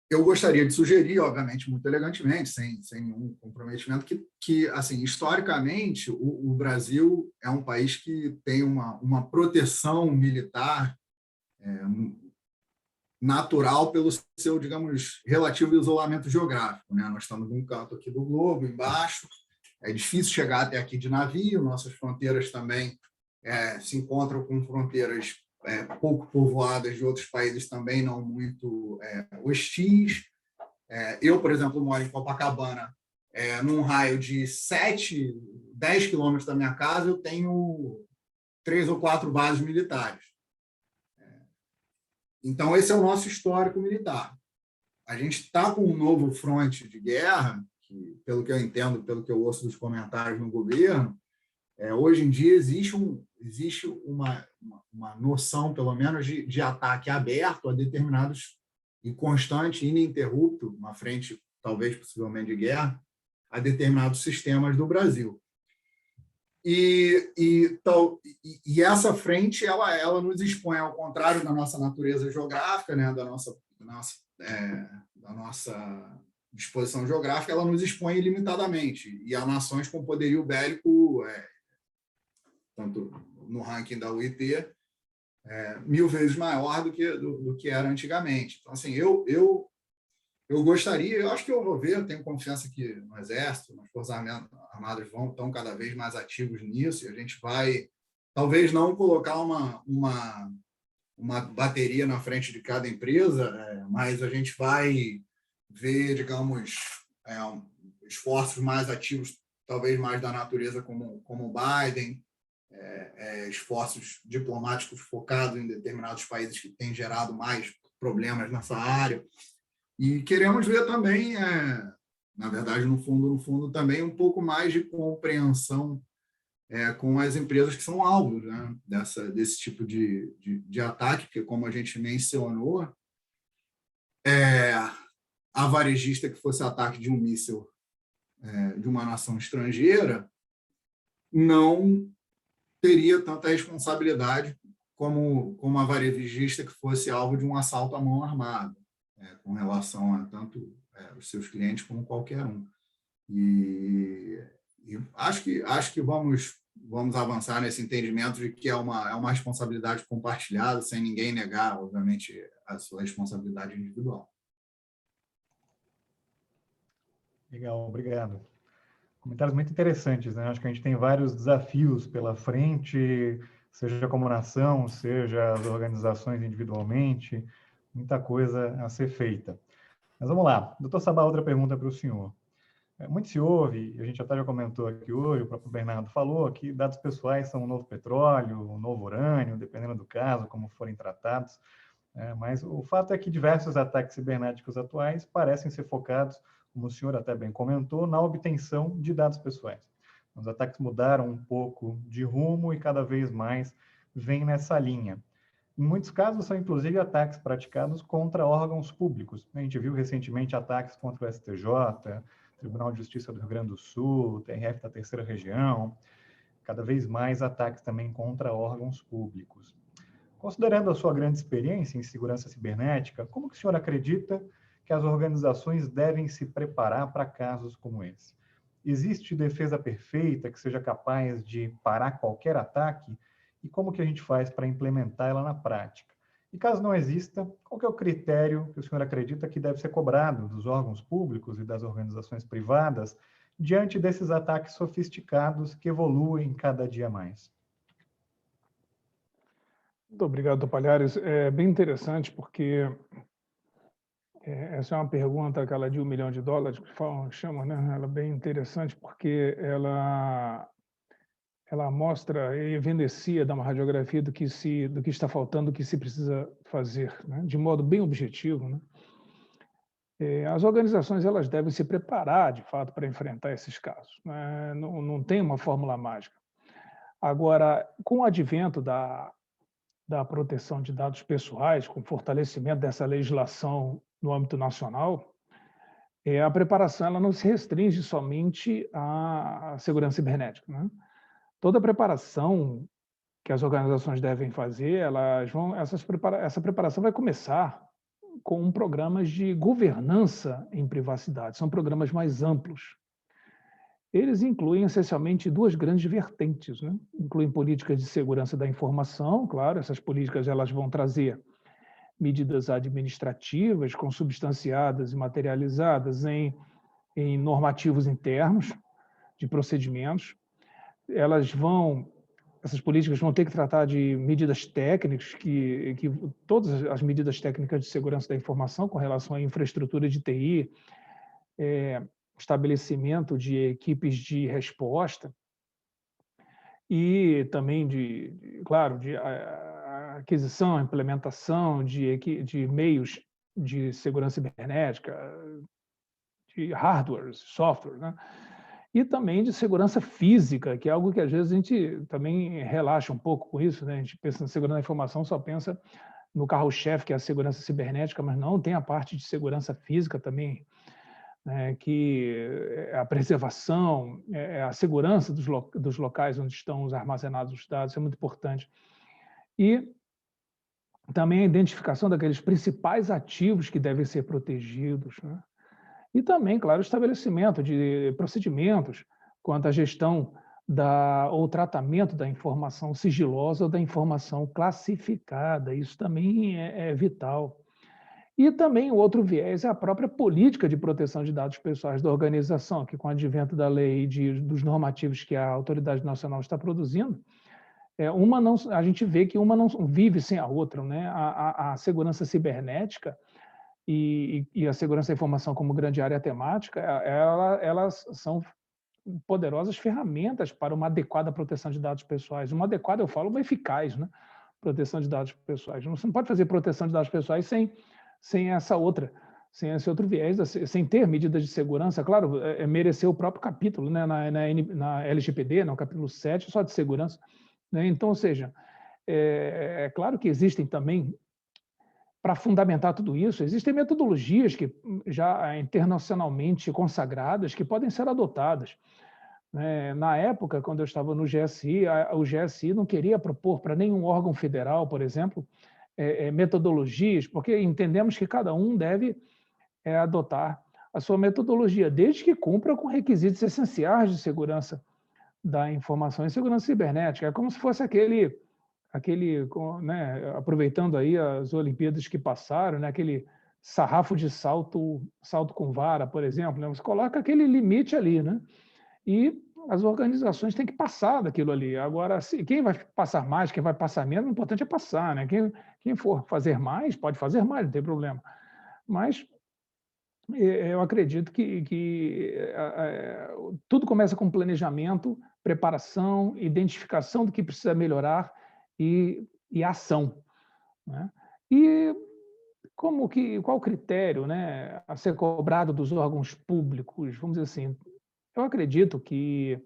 eu gostaria de sugerir, obviamente, muito elegantemente, sem nenhum comprometimento, que assim, historicamente, o Brasil é um país que tem uma proteção militar natural pelo seu, digamos, relativo isolamento geográfico, né? Nós estamos num canto aqui do globo, embaixo, é difícil chegar até aqui de navio, nossas fronteiras também se encontram com fronteiras pouco povoadas de outros países também não muito hostis. Eu, por exemplo, moro em Copacabana, num raio de 10 quilômetros da minha casa, eu tenho 3 ou 4 bases militares. Então, esse é o nosso histórico militar. A gente está com um novo fronte de guerra, que, pelo que eu entendo, pelo que eu ouço dos comentários no governo, hoje em dia existe uma noção, pelo menos, de ataque aberto a determinados e constante, ininterrupto, uma frente, talvez, possivelmente, de guerra, a determinados sistemas do Brasil. E essa frente ela nos expõe, ao contrário da nossa natureza geográfica, né, da nossa disposição geográfica, ela nos expõe ilimitadamente, e a nações com poderio bélico, tanto no ranking da UIT, 1000 vezes maior do que era antigamente. Então, assim, eu gostaria, eu acho que eu vou ver, eu tenho confiança que no Exército, nas Forças Armadas estão cada vez mais ativos nisso, e a gente vai, talvez não colocar uma bateria na frente de cada empresa, mas a gente vai ver, digamos, esforços mais ativos, talvez mais da natureza como o Biden, esforços diplomáticos focados em determinados países que têm gerado mais problemas nessa área. E queremos ver também, na verdade, no fundo, também um pouco mais de compreensão com as empresas que são alvos, né, desse tipo de ataque, porque, como a gente mencionou, a varejista que fosse ataque de um míssil de uma nação estrangeira não teria tanta responsabilidade como a varejista que fosse alvo de um assalto à mão armada, com relação a tanto os seus clientes como qualquer um. E acho que vamos avançar nesse entendimento de que é uma responsabilidade compartilhada, sem ninguém negar, obviamente, a sua responsabilidade individual. Legal, obrigado. Comentários muito interessantes, né? Acho que a gente tem vários desafios pela frente, seja como nação, seja as organizações individualmente, muita coisa a ser feita. Mas vamos lá. Doutor Sabá, outra pergunta para o senhor. Muito se ouve, a gente até já comentou aqui hoje, o próprio Bernardo falou, que dados pessoais são um novo petróleo, um novo urânio, dependendo do caso, como forem tratados. Mas o fato é que diversos ataques cibernéticos atuais parecem ser focados, como o senhor até bem comentou, na obtenção de dados pessoais. Os ataques mudaram um pouco de rumo e cada vez mais vêm nessa linha. Em muitos casos, são inclusive ataques praticados contra órgãos públicos. A gente viu recentemente ataques contra o STJ, Tribunal de Justiça do Rio Grande do Sul, TRF da Terceira Região, cada vez mais ataques também contra órgãos públicos. Considerando a sua grande experiência em segurança cibernética, como que o senhor acredita que as organizações devem se preparar para casos como esse? Existe defesa perfeita que seja capaz de parar qualquer ataque? E como que a gente faz para implementar ela na prática? E caso não exista, qual que é o critério que o senhor acredita que deve ser cobrado dos órgãos públicos e das organizações privadas diante desses ataques sofisticados que evoluem cada dia mais? Muito obrigado, Palhares. É bem interessante porque essa é uma pergunta, aquela de $1 milhão, que chamam, né? Ela é bem interessante porque ela mostra e evidencia, dá uma radiografia do que está faltando, do que se precisa fazer, né? De modo bem objetivo, né? As organizações elas devem se preparar, de fato, para enfrentar esses casos, né? Não tem uma fórmula mágica. Agora, com o advento da proteção de dados pessoais, com o fortalecimento dessa legislação no âmbito nacional, a preparação ela não se restringe somente à segurança cibernética, né? Toda a preparação que as organizações devem fazer, essa preparação vai começar com programas de governança em privacidade. São programas mais amplos. Eles incluem essencialmente duas grandes vertentes, né? Incluem políticas de segurança da informação, claro, essas políticas elas vão trazer medidas administrativas consubstanciadas e materializadas em normativos internos de procedimentos. Essas políticas vão ter que tratar de medidas técnicas, que todas as medidas técnicas de segurança da informação com relação à infraestrutura de TI, estabelecimento de equipes de resposta e também claro, de aquisição, implementação de meios de segurança cibernética, de hardware, software, né? E também de segurança física, que é algo que às vezes a gente também relaxa um pouco com isso, né? A gente pensa na segurança da informação, só pensa no carro-chefe, que é a segurança cibernética, mas não, tem a parte de segurança física também, né? Que é a preservação, a segurança dos locais onde estão armazenados os dados, isso é muito importante. E também a identificação daqueles principais ativos que devem ser protegidos, né? E também, claro, o estabelecimento de procedimentos quanto à gestão ou tratamento da informação sigilosa ou da informação classificada. Isso também é vital. E também o outro viés é a própria política de proteção de dados pessoais da organização, que com o advento da lei e dos normativos que a Autoridade Nacional está produzindo, a gente vê que uma não vive sem a outra, né? A segurança cibernética e a segurança da informação como grande área temática, elas são poderosas ferramentas para uma adequada proteção de dados pessoais. Uma adequada, eu falo, uma eficaz, né? Proteção de dados pessoais. Você não pode fazer proteção de dados pessoais sem esse outro viés, sem ter medidas de segurança. Claro, mereceu o próprio capítulo, né? Na LGPD, no capítulo 7, só de segurança, né? Então, ou seja, é claro que existem também, para fundamentar tudo isso, existem metodologias que já internacionalmente consagradas que podem ser adotadas. Na época, quando eu estava no GSI, o GSI não queria propor para nenhum órgão federal, por exemplo, metodologias, porque entendemos que cada um deve adotar a sua metodologia, desde que cumpra com requisitos essenciais de segurança da informação e segurança cibernética. É como se fosse aquele, né, aproveitando aí as Olimpíadas que passaram, né, aquele sarrafo de salto com vara, por exemplo, né, você coloca aquele limite ali, né, e as organizações têm que passar daquilo ali. Agora, quem vai passar mais, quem vai passar menos, o importante é passar, né? Quem for fazer mais, pode fazer mais, não tem problema. Mas eu acredito que tudo começa com planejamento, preparação, identificação do que precisa melhorar e ação, né? E qual o critério, né, a ser cobrado dos órgãos públicos? Vamos dizer assim, eu acredito que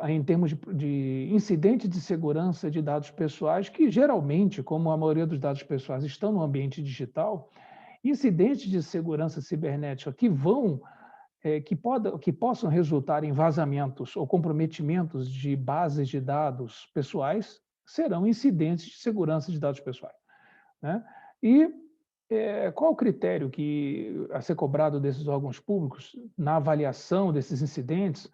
em termos de incidentes de segurança de dados pessoais, que geralmente, como a maioria dos dados pessoais estão no ambiente digital, incidentes de segurança cibernética que possam resultar em vazamentos ou comprometimentos de bases de dados pessoais serão incidentes de segurança de dados pessoais, né? E qual o critério a ser cobrado desses órgãos públicos na avaliação desses incidentes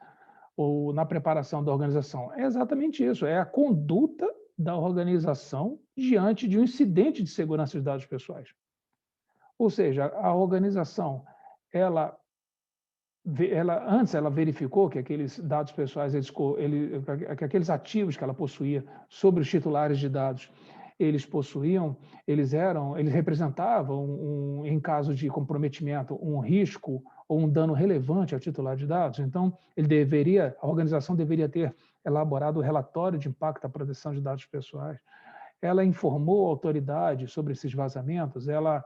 ou na preparação da organização? É exatamente isso, é a conduta da organização diante de um incidente de segurança de dados pessoais. Ou seja, a organização, antes ela verificou que aqueles dados pessoais, que aqueles ativos que ela possuía sobre os titulares de dados, eles representavam, em caso de comprometimento, um risco ou um dano relevante ao titular de dados. Então, a organização deveria ter elaborado o relatório de impacto à proteção de dados pessoais. Ela informou a autoridade sobre esses vazamentos, ela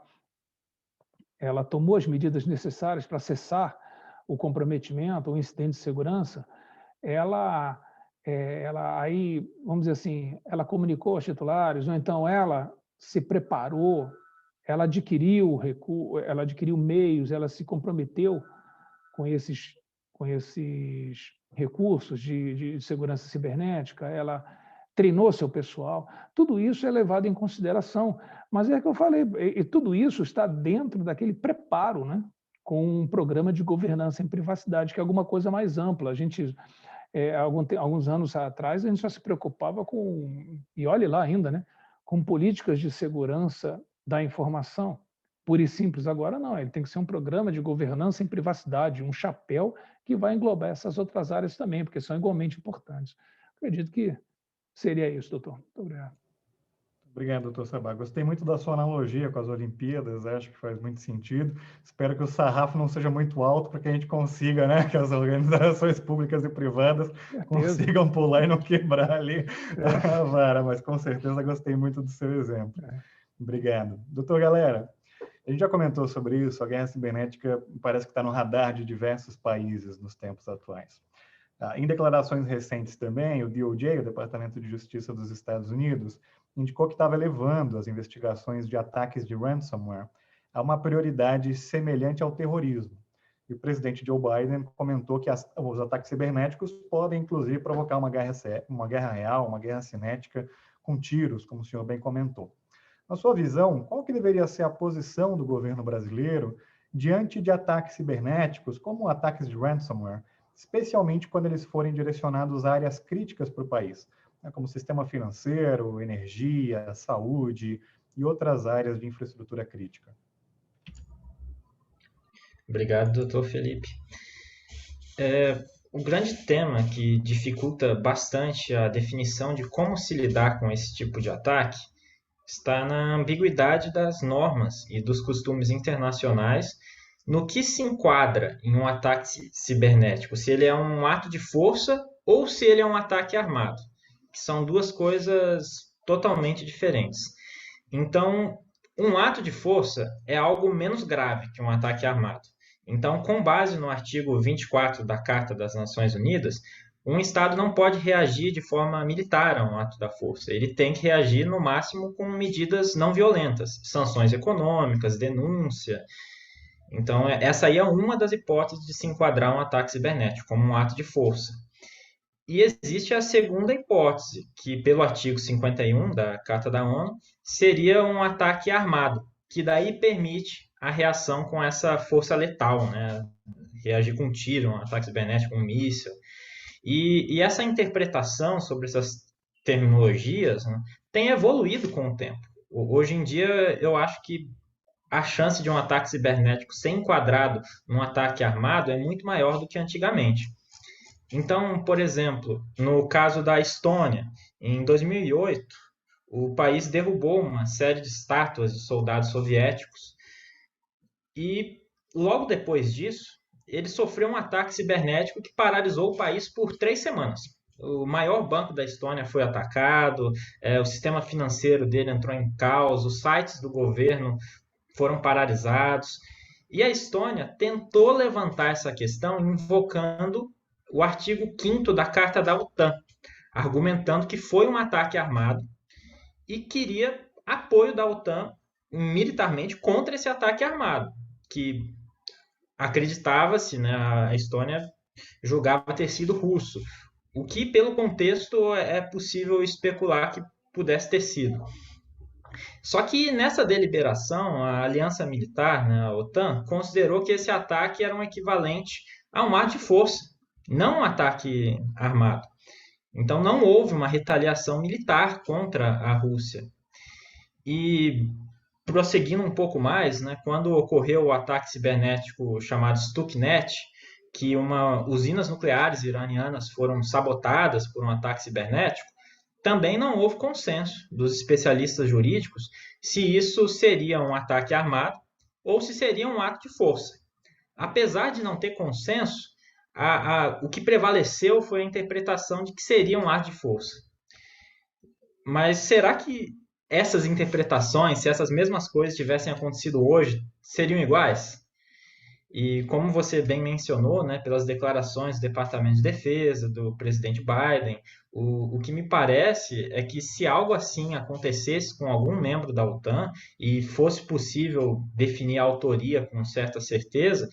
tomou as medidas necessárias para cessar o comprometimento, o incidente de segurança. Aí, vamos dizer assim, ela comunicou aos titulares, ou então ela se preparou, ela adquiriu meios, ela se comprometeu com esses recursos de segurança cibernética, ela treinou seu pessoal. Tudo isso é levado em consideração. Mas é que eu falei, e tudo isso está dentro daquele preparo, né, com um programa de governança em privacidade, que é alguma coisa mais ampla. A gente, alguns anos atrás, a gente só se preocupava e olhe lá ainda, né, com políticas de segurança da informação, pura e simples. Agora não, ele tem que ser um programa de governança em privacidade, um chapéu que vai englobar essas outras áreas também, porque são igualmente importantes. Acredito que seria isso, doutor. Muito obrigado. Obrigado, doutor Sabá. Gostei muito da sua analogia com as Olimpíadas, acho que faz muito sentido. Espero que o sarrafo não seja muito alto para que a gente consiga, né, que as organizações públicas e privadas consigam pular e não quebrar ali a vara, mas com certeza gostei muito do seu exemplo. Obrigado. Doutor Galera, a gente já comentou sobre isso, a guerra cibernética parece que está no radar de diversos países nos tempos atuais. Em declarações recentes também, o DOJ, o Departamento de Justiça dos Estados Unidos, indicou que estava elevando as investigações de ataques de ransomware a uma prioridade semelhante ao terrorismo. E o presidente Joe Biden comentou que os ataques cibernéticos podem, inclusive, provocar uma guerra real, uma guerra cinética com tiros, como o senhor bem comentou. Na sua visão, qual que deveria ser a posição do governo brasileiro diante de ataques cibernéticos, como ataques de ransomware, especialmente quando eles forem direcionados a áreas críticas para o país, como sistema financeiro, energia, saúde e outras áreas de infraestrutura crítica? Obrigado, doutor Felipe. O grande tema que dificulta bastante a definição de como se lidar com esse tipo de ataque está na ambiguidade das normas e dos costumes internacionais no que se enquadra em um ataque cibernético, se ele é um ato de força ou se ele é um ataque armado, que são duas coisas totalmente diferentes. Então, um ato de força é algo menos grave que um ataque armado. Então, com base no artigo 24 da Carta das Nações Unidas, um Estado não pode reagir de forma militar a um ato da força. Ele tem que reagir, no máximo, com medidas não violentas, sanções econômicas, denúncia. Então, essa aí é uma das hipóteses de se enquadrar um ataque cibernético, como um ato de força. E existe a segunda hipótese, que pelo artigo 51 da Carta da ONU, seria um ataque armado, que daí permite a reação com essa força letal, né? Reagir com um tiro, um ataque cibernético, um míssil. E essa interpretação sobre essas terminologias, né, tem evoluído com o tempo. Hoje em dia, eu acho que a chance de um ataque cibernético ser enquadrado num ataque armado é muito maior do que antigamente. Então, por exemplo, no caso da Estônia, em 2008, o país derrubou uma série de estátuas de soldados soviéticos e, logo depois disso, ele sofreu um ataque cibernético que paralisou o país por 3 semanas. O maior banco da Estônia foi atacado, o sistema financeiro dele entrou em caos, os sites do governo foram paralisados. E a Estônia tentou levantar essa questão invocando o artigo 5º da Carta da OTAN, argumentando que foi um ataque armado e queria apoio da OTAN militarmente contra esse ataque armado, que acreditava-se, né, a Estônia julgava ter sido russo, o que, pelo contexto, é possível especular que pudesse ter sido. Só que nessa deliberação, a aliança militar, né, a OTAN, considerou que esse ataque era um equivalente a um ato de força, não um ataque armado. Então não houve uma retaliação militar contra a Rússia. E prosseguindo um pouco mais, né, quando ocorreu o ataque cibernético chamado Stuxnet, que usinas nucleares iranianas foram sabotadas por um ataque cibernético, também não houve consenso dos especialistas jurídicos se isso seria um ataque armado ou se seria um ato de força. Apesar de não ter consenso, o que prevaleceu foi a interpretação de que seria um ato de força. Mas será que essas interpretações, se essas mesmas coisas tivessem acontecido hoje, seriam iguais? E como você bem mencionou, né, pelas declarações do Departamento de Defesa, do presidente Biden, o que me parece é que se algo assim acontecesse com algum membro da OTAN e fosse possível definir a autoria com certa certeza,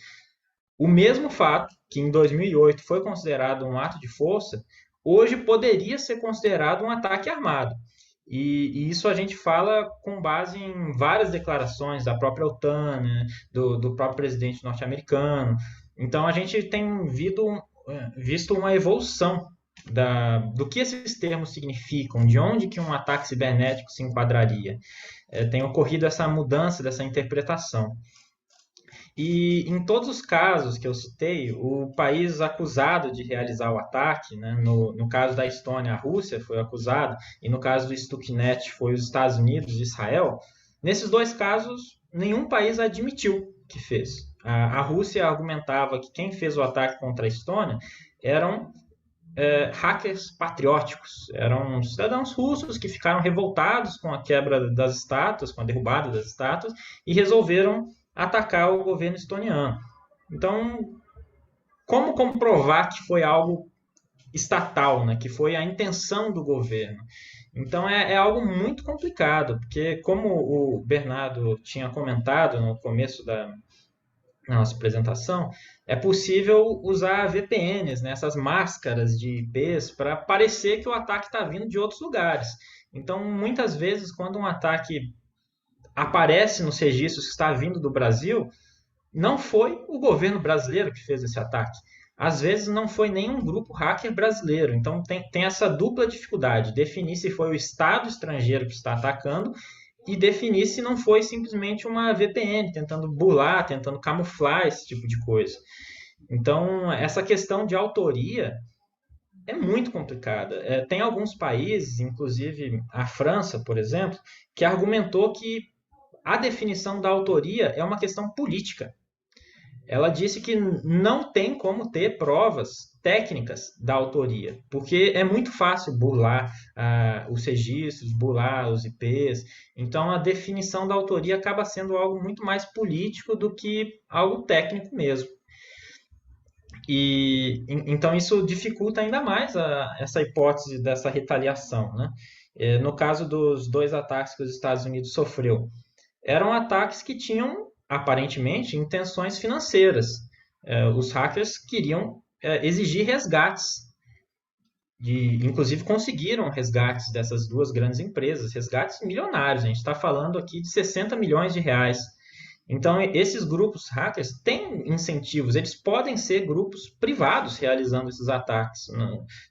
o mesmo fato que em 2008 foi considerado um ato de força, hoje poderia ser considerado um ataque armado. E isso a gente fala com base em várias declarações da própria OTAN, né, do próprio presidente norte-americano. Então a gente tem visto uma evolução do que esses termos significam, de onde que um ataque cibernético se enquadraria. Tem ocorrido essa mudança dessa interpretação. E em todos os casos que eu citei, o país acusado de realizar o ataque, né, no caso da Estônia, a Rússia foi acusada, e no caso do Stuxnet foi os Estados Unidos e Israel, nesses dois casos, nenhum país admitiu que fez. A Rússia argumentava que quem fez o ataque contra a Estônia eram hackers patrióticos, eram cidadãos russos que ficaram revoltados com a quebra das estátuas, com a derrubada das estátuas, e resolveram atacar o governo estoniano. Então, como comprovar que foi algo estatal, né? Que foi a intenção do governo? Então, é algo muito complicado, porque como o Bernardo tinha comentado no começo da nossa apresentação, é possível usar VPNs, né? Essas máscaras de IPs, para parecer que o ataque está vindo de outros lugares. Então, muitas vezes, quando um ataque aparece nos registros que está vindo do Brasil, não foi o governo brasileiro que fez esse ataque. Às vezes não foi nenhum grupo hacker brasileiro. Então tem essa dupla dificuldade, definir se foi o Estado estrangeiro que está atacando e definir se não foi simplesmente uma VPN tentando burlar, tentando camuflar esse tipo de coisa. Então essa questão de autoria é muito complicada. Tem alguns países, inclusive a França, por exemplo, que argumentou que a definição da autoria é uma questão política. Ela disse que não tem como ter provas técnicas da autoria, porque é muito fácil burlar os registros, burlar os IPs. Então, a definição da autoria acaba sendo algo muito mais político do que algo técnico mesmo. E então isso dificulta ainda mais essa hipótese dessa retaliação, né? No caso dos dois ataques que os Estados Unidos sofreu, eram ataques que tinham, aparentemente, intenções financeiras. Os hackers queriam exigir resgates. Inclusive, conseguiram resgates dessas duas grandes empresas, resgates milionários. A gente está falando aqui de 60 milhões de reais. Então, esses grupos hackers têm incentivos. Eles podem ser grupos privados realizando esses ataques.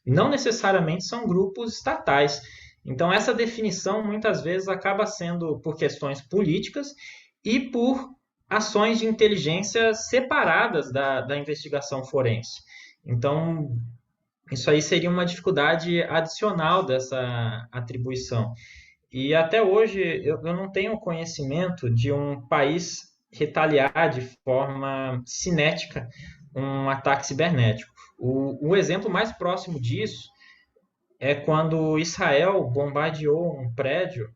Não necessariamente são grupos estatais. Então, essa definição, muitas vezes, acaba sendo por questões políticas e por ações de inteligência separadas da investigação forense. Então, isso aí seria uma dificuldade adicional dessa atribuição. E até hoje, eu não tenho conhecimento de um país retaliar de forma cinética um ataque cibernético. O exemplo mais próximo disso é quando Israel bombardeou um prédio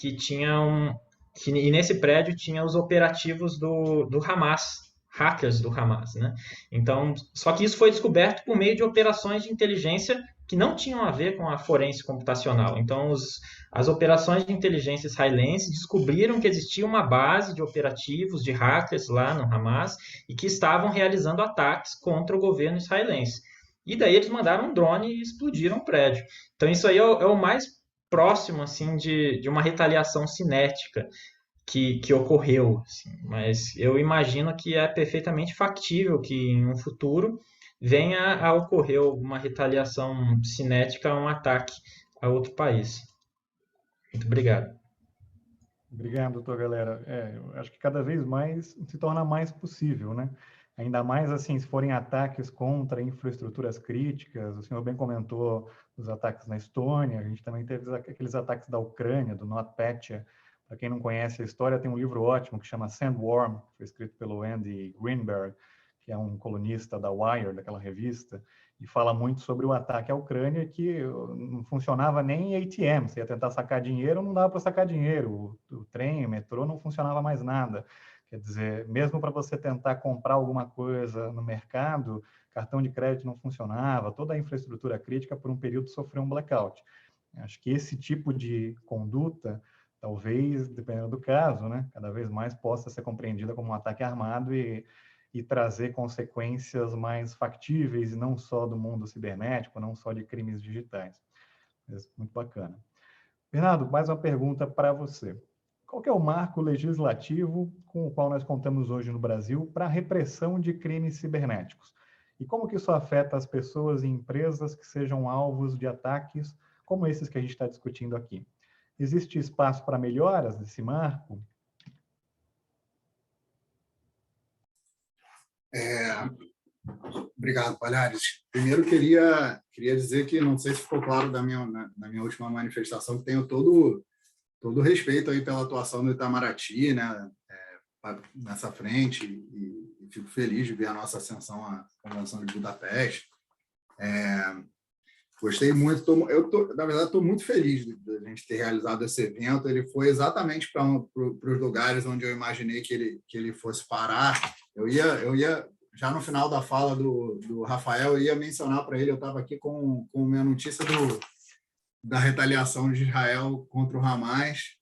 e nesse prédio tinha os operativos do Hamas. hackers do Hamas, né? Então, só que isso foi descoberto por meio de operações de inteligência que não tinham a ver com a forense computacional. Então, as operações de inteligência israelense descobriram que existia uma base de operativos de hackers lá no Hamas e que estavam realizando ataques contra o governo israelense. E daí eles mandaram um drone e explodiram o prédio. Então, isso aí é o mais próximo assim de uma retaliação cinética que ocorreu, assim. Mas eu imagino que é perfeitamente factível que em um futuro venha a ocorrer uma retaliação cinética, um ataque a outro país. Muito obrigado. Obrigado, doutor Galera. Eu acho que cada vez mais se torna mais possível, né? Ainda mais assim, se forem ataques contra infraestruturas críticas, o senhor bem comentou os ataques na Estônia, a gente também teve aqueles ataques da Ucrânia, do NotPetya. Para quem não conhece a história, tem um livro ótimo que chama Sandworm, que foi escrito pelo Andy Greenberg, que é um colunista da Wired, daquela revista, e fala muito sobre o ataque à Ucrânia, que não funcionava nem ATM. Você ia tentar sacar dinheiro, não dava para sacar dinheiro. O trem, o metrô, não funcionava mais nada. Quer dizer, mesmo para você tentar comprar alguma coisa no mercado, cartão de crédito não funcionava, toda a infraestrutura crítica, por um período, sofreu um blackout. Acho que esse tipo de conduta, talvez, dependendo do caso, né, cada vez mais possa ser compreendida como um ataque armado e trazer consequências mais factíveis, não só do mundo cibernético, não só de crimes digitais. Muito bacana. Bernardo, mais uma pergunta para você. Qual que é o marco legislativo com o qual nós contamos hoje no Brasil para a repressão de crimes cibernéticos? E como que isso afeta as pessoas e empresas que sejam alvos de ataques como esses que a gente está discutindo aqui? Existe espaço para melhoras desse marco? Obrigado, Palhares. Primeiro, queria dizer que, não sei se ficou claro na minha última manifestação, que tenho todo o respeito aí pela atuação do Itamaraty, né, nessa frente, e fico feliz de ver a nossa ascensão à Convenção de Budapeste. Gostei muito, na verdade, estou muito feliz de a gente ter realizado esse evento. Ele foi exatamente para os lugares onde eu imaginei que ele fosse parar. Eu ia já no final da fala do Rafael, eu ia mencionar para ele, eu estava aqui com minha notícia da retaliação de Israel contra o Hamas,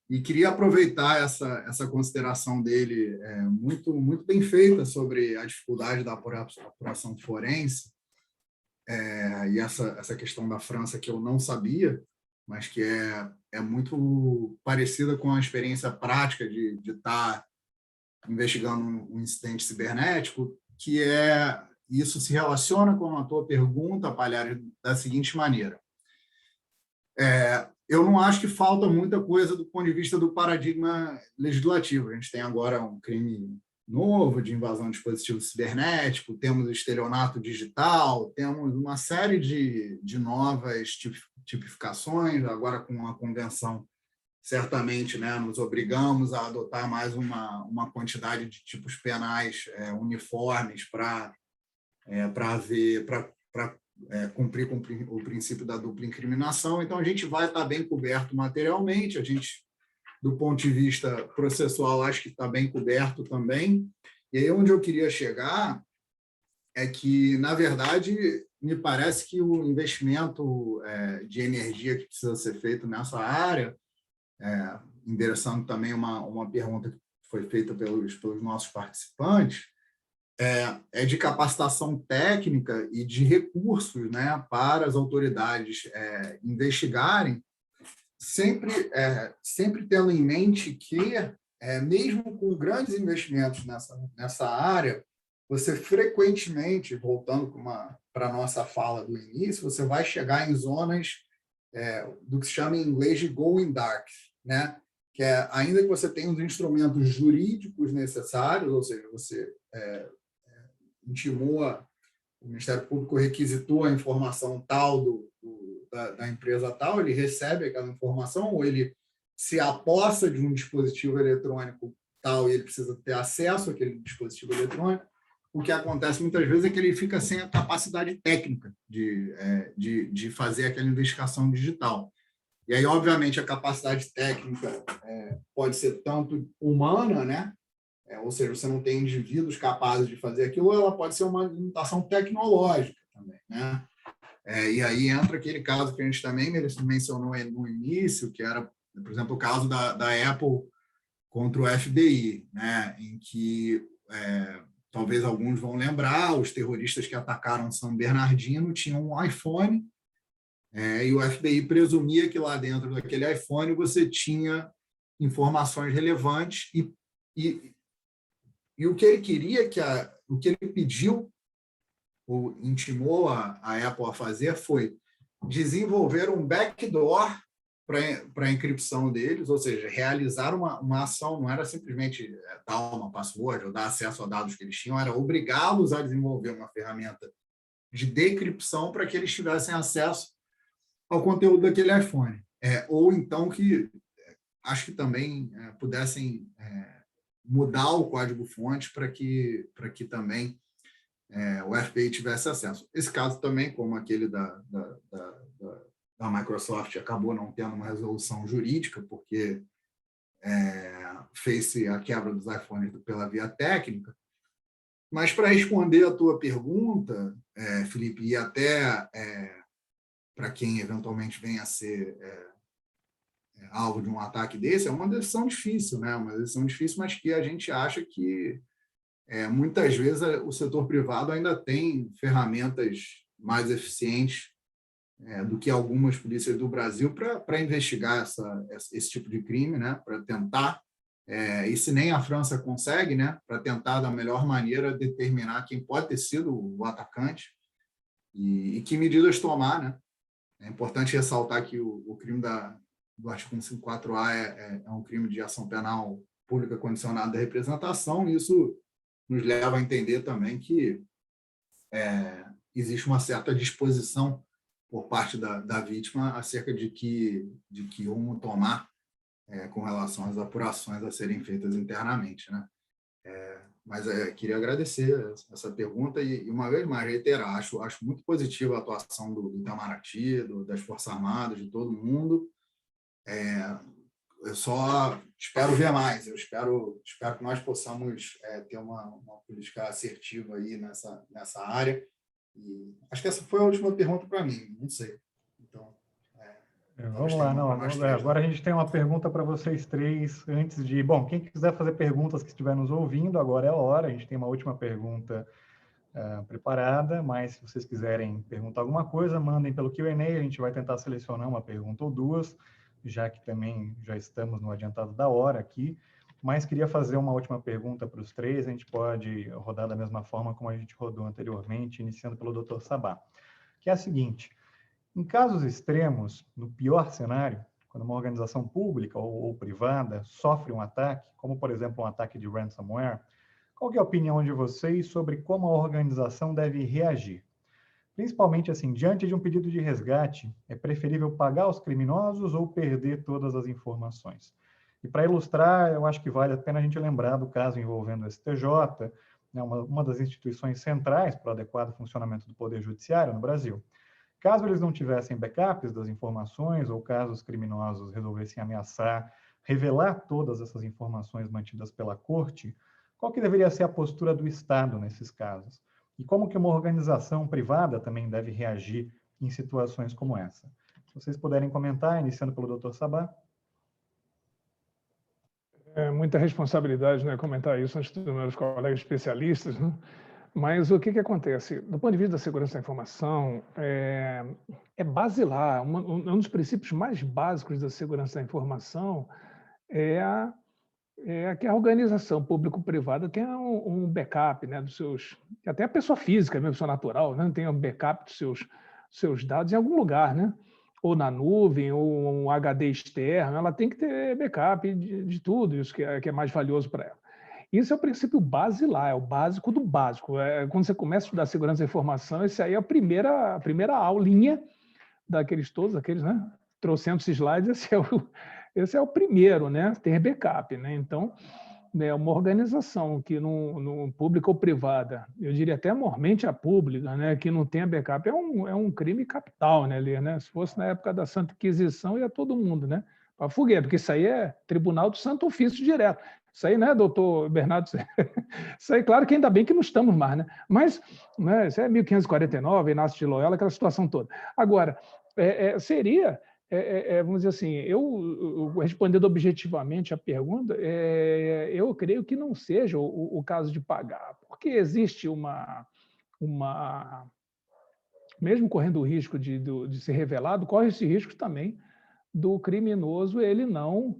e queria aproveitar essa consideração dele muito, muito bem feita sobre a dificuldade da apuração forense, e essa questão da França que eu não sabia, mas que é muito parecida com a experiência prática de estar investigando um incidente cibernético, que isso se relaciona com a tua pergunta, Palhares, da seguinte maneira. Eu não acho que falta muita coisa do ponto de vista do paradigma legislativo. A gente tem agora um crime novo de invasão de dispositivo cibernético, temos estelionato digital, temos uma série de novas tipificações, agora com a convenção, certamente, né, nos obrigamos a adotar mais uma quantidade de tipos penais uniformes para cumprir com o princípio da dupla incriminação. Então, a gente vai estar bem coberto materialmente, a gente, do ponto de vista processual, acho que está bem coberto também. E aí, onde eu queria chegar é que, na verdade, me parece que o investimento de energia que precisa ser feito nessa área, endereçando também uma pergunta que foi feita pelos nossos participantes, de capacitação técnica e de recursos, né, para as autoridades investigarem, sempre tendo em mente que, mesmo com grandes investimentos nessa área, você frequentemente, voltando para a nossa fala do início, você vai chegar em zonas do que se chama em inglês de going dark, né? Que ainda que você tenha os instrumentos jurídicos necessários, ou seja, você intimou, o Ministério Público requisitou a informação tal da empresa tal, ele recebe aquela informação, ou ele se apossa de um dispositivo eletrônico tal e ele precisa ter acesso àquele dispositivo eletrônico. O que acontece muitas vezes é que ele fica sem a capacidade técnica de fazer aquela investigação digital. E aí, obviamente, a capacidade técnica pode ser tanto humana, né, ou seja, você não tem indivíduos capazes de fazer aquilo, ou ela pode ser uma limitação tecnológica também, né? E aí entra aquele caso que a gente também mencionou no início, que era, por exemplo, o caso da Apple contra o FBI, né? Em que talvez alguns vão lembrar, os terroristas que atacaram São Bernardino tinham um iPhone, e o FBI presumia que lá dentro daquele iPhone você tinha informações relevantes e o que ele queria, o que ele pediu ou intimou a Apple a fazer foi desenvolver um backdoor para a encripção deles, ou seja, realizar uma ação, não era simplesmente dar uma password ou dar acesso a dados que eles tinham, era obrigá-los a desenvolver uma ferramenta de decripção para que eles tivessem acesso ao conteúdo daquele iPhone. Ou então que, acho que também pudessem mudar o código-fonte para que também o FBI tivesse acesso. Esse caso também, como aquele da Microsoft, acabou não tendo uma resolução jurídica, porque fez-se a quebra dos iPhones pela via técnica. Mas, para responder a tua pergunta, Felipe, e até para quem eventualmente venha a ser alvo de um ataque desse, é uma decisão difícil, né? Uma decisão difícil, mas que a gente acha que muitas vezes o setor privado ainda tem ferramentas mais eficientes do que algumas polícias do Brasil para investigar esse tipo de crime, né? Para tentar, e se nem a França consegue, né? Para tentar, da melhor maneira, determinar quem pode ter sido o atacante e que medidas tomar, né? É importante ressaltar que o crime do artigo 154A é um crime de ação penal pública condicionada da representação, e isso nos leva a entender também que existe uma certa disposição por parte da vítima acerca de que rumo tomar com relação às apurações a serem feitas internamente, né? Mas queria agradecer essa pergunta e uma vez mais, reiterar, acho muito positiva a atuação do Itamaraty, das Forças Armadas, de todo mundo. Eu só espero ver mais, eu espero que nós possamos ter uma política assertiva aí nessa área. E acho que essa foi a última pergunta para mim, não sei. Então, vamos lá, não, agora a gente tem uma pergunta para vocês três, antes de... Bom, quem quiser fazer perguntas que estiver nos ouvindo, agora é a hora, a gente tem uma última pergunta preparada, mas se vocês quiserem perguntar alguma coisa, mandem pelo Q&A, a gente vai tentar selecionar uma pergunta ou duas, já que também já estamos no adiantado da hora aqui, mas queria fazer uma última pergunta para os três, a gente pode rodar da mesma forma como a gente rodou anteriormente, iniciando pelo Dr. Sabá, que é a seguinte: em casos extremos, no pior cenário, quando uma organização pública ou privada sofre um ataque, como, por exemplo, um ataque de ransomware, qual que é a opinião de vocês sobre como a organização deve reagir? Principalmente, assim, diante de um pedido de resgate, é preferível pagar os criminosos ou perder todas as informações? E para ilustrar, eu acho que vale a pena a gente lembrar do caso envolvendo o STJ, né, uma das instituições centrais para o adequado funcionamento do Poder Judiciário no Brasil. Caso eles não tivessem backups das informações ou caso os criminosos resolvessem ameaçar, revelar todas essas informações mantidas pela corte, qual que deveria ser a postura do Estado nesses casos? E como que uma organização privada também deve reagir em situações como essa? Se vocês puderem comentar, iniciando pelo Dr. Sabá. É muita responsabilidade, né, comentar isso antes dos meus colegas especialistas, né? Mas o que acontece? Do ponto de vista da segurança da informação, é basilar. Um dos princípios mais básicos da segurança da informação é que a organização público-privada tenha um backup, né, dos seus... Até a pessoa física, mesmo pessoa natural, né, tenha um backup dos seus dados em algum lugar, né? Ou na nuvem, ou um HD externo. Ela tem que ter backup de tudo isso que é mais valioso para ela. Isso é o princípio basilar, é o básico do básico. Quando você começa a estudar segurança da informação, esse aí é a primeira aulinha todos aqueles, né? Trocentos slides, esse é o primeiro, né? Ter backup, né? Então, uma organização que no pública ou privada, eu diria até mormente a pública, né? Que não tenha backup, é um crime capital, né? Se fosse na época da Santa Inquisição, ia todo mundo, né? Para fogueira, porque isso aí é tribunal do Santo Ofício direto. Isso aí, né, doutor Bernardo? Isso aí, claro que ainda bem que não estamos mais, né? Mas, né, isso é 1549, Inácio de Loyola, aquela situação toda. Agora, seria, vamos dizer assim, eu respondendo objetivamente a pergunta, eu creio que não seja o caso de pagar, porque existe uma mesmo correndo o risco de ser revelado, corre esse risco também do criminoso ele não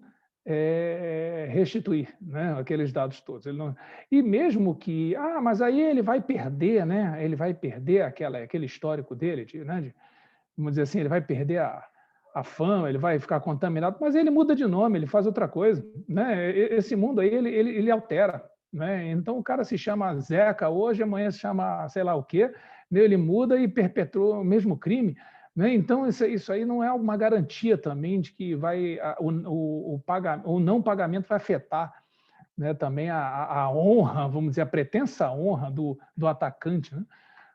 restituir, né, aqueles dados todos. Ele não... E mesmo que, mas aí ele vai perder, né? Ele vai perder aquele histórico dele, vamos dizer assim, ele vai perder a fama, ele vai ficar contaminado, mas ele muda de nome, ele faz outra coisa, né? Esse mundo aí ele altera, né? Então o cara se chama Zeca hoje, amanhã se chama sei lá o quê, né? Ele muda e perpetua o mesmo crime, né? Então isso aí não é uma garantia também de que o não pagamento vai afetar, né, também a honra, vamos dizer, a pretensa honra do atacante, né?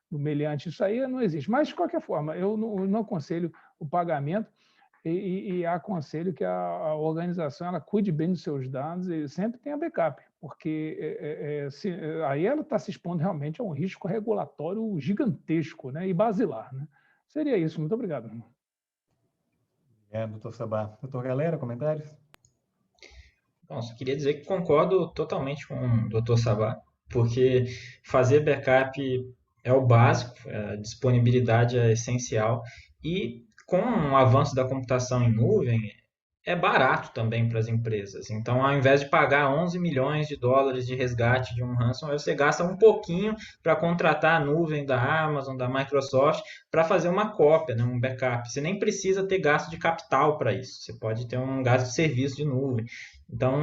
Do meliante. Isso aí não existe. Mas, de qualquer forma, eu não aconselho o pagamento e aconselho que a organização ela cuide bem dos seus dados e sempre tenha backup, porque aí ela está se expondo realmente a um risco regulatório gigantesco, né, e basilar. Né? Seria isso. Muito obrigado. Doutor Sabá. Doutor Galera, comentários? Bom, só queria dizer que concordo totalmente com o doutor Sabá, porque fazer backup é o básico, a disponibilidade é essencial, e com o avanço da computação em nuvem, é barato também para as empresas. Então, ao invés de pagar 11 milhões de dólares de resgate de um ransomware, você gasta um pouquinho para contratar a nuvem da Amazon, da Microsoft, para fazer uma cópia, né, um backup. Você nem precisa ter gasto de capital para isso. Você pode ter um gasto de serviço de nuvem. Então,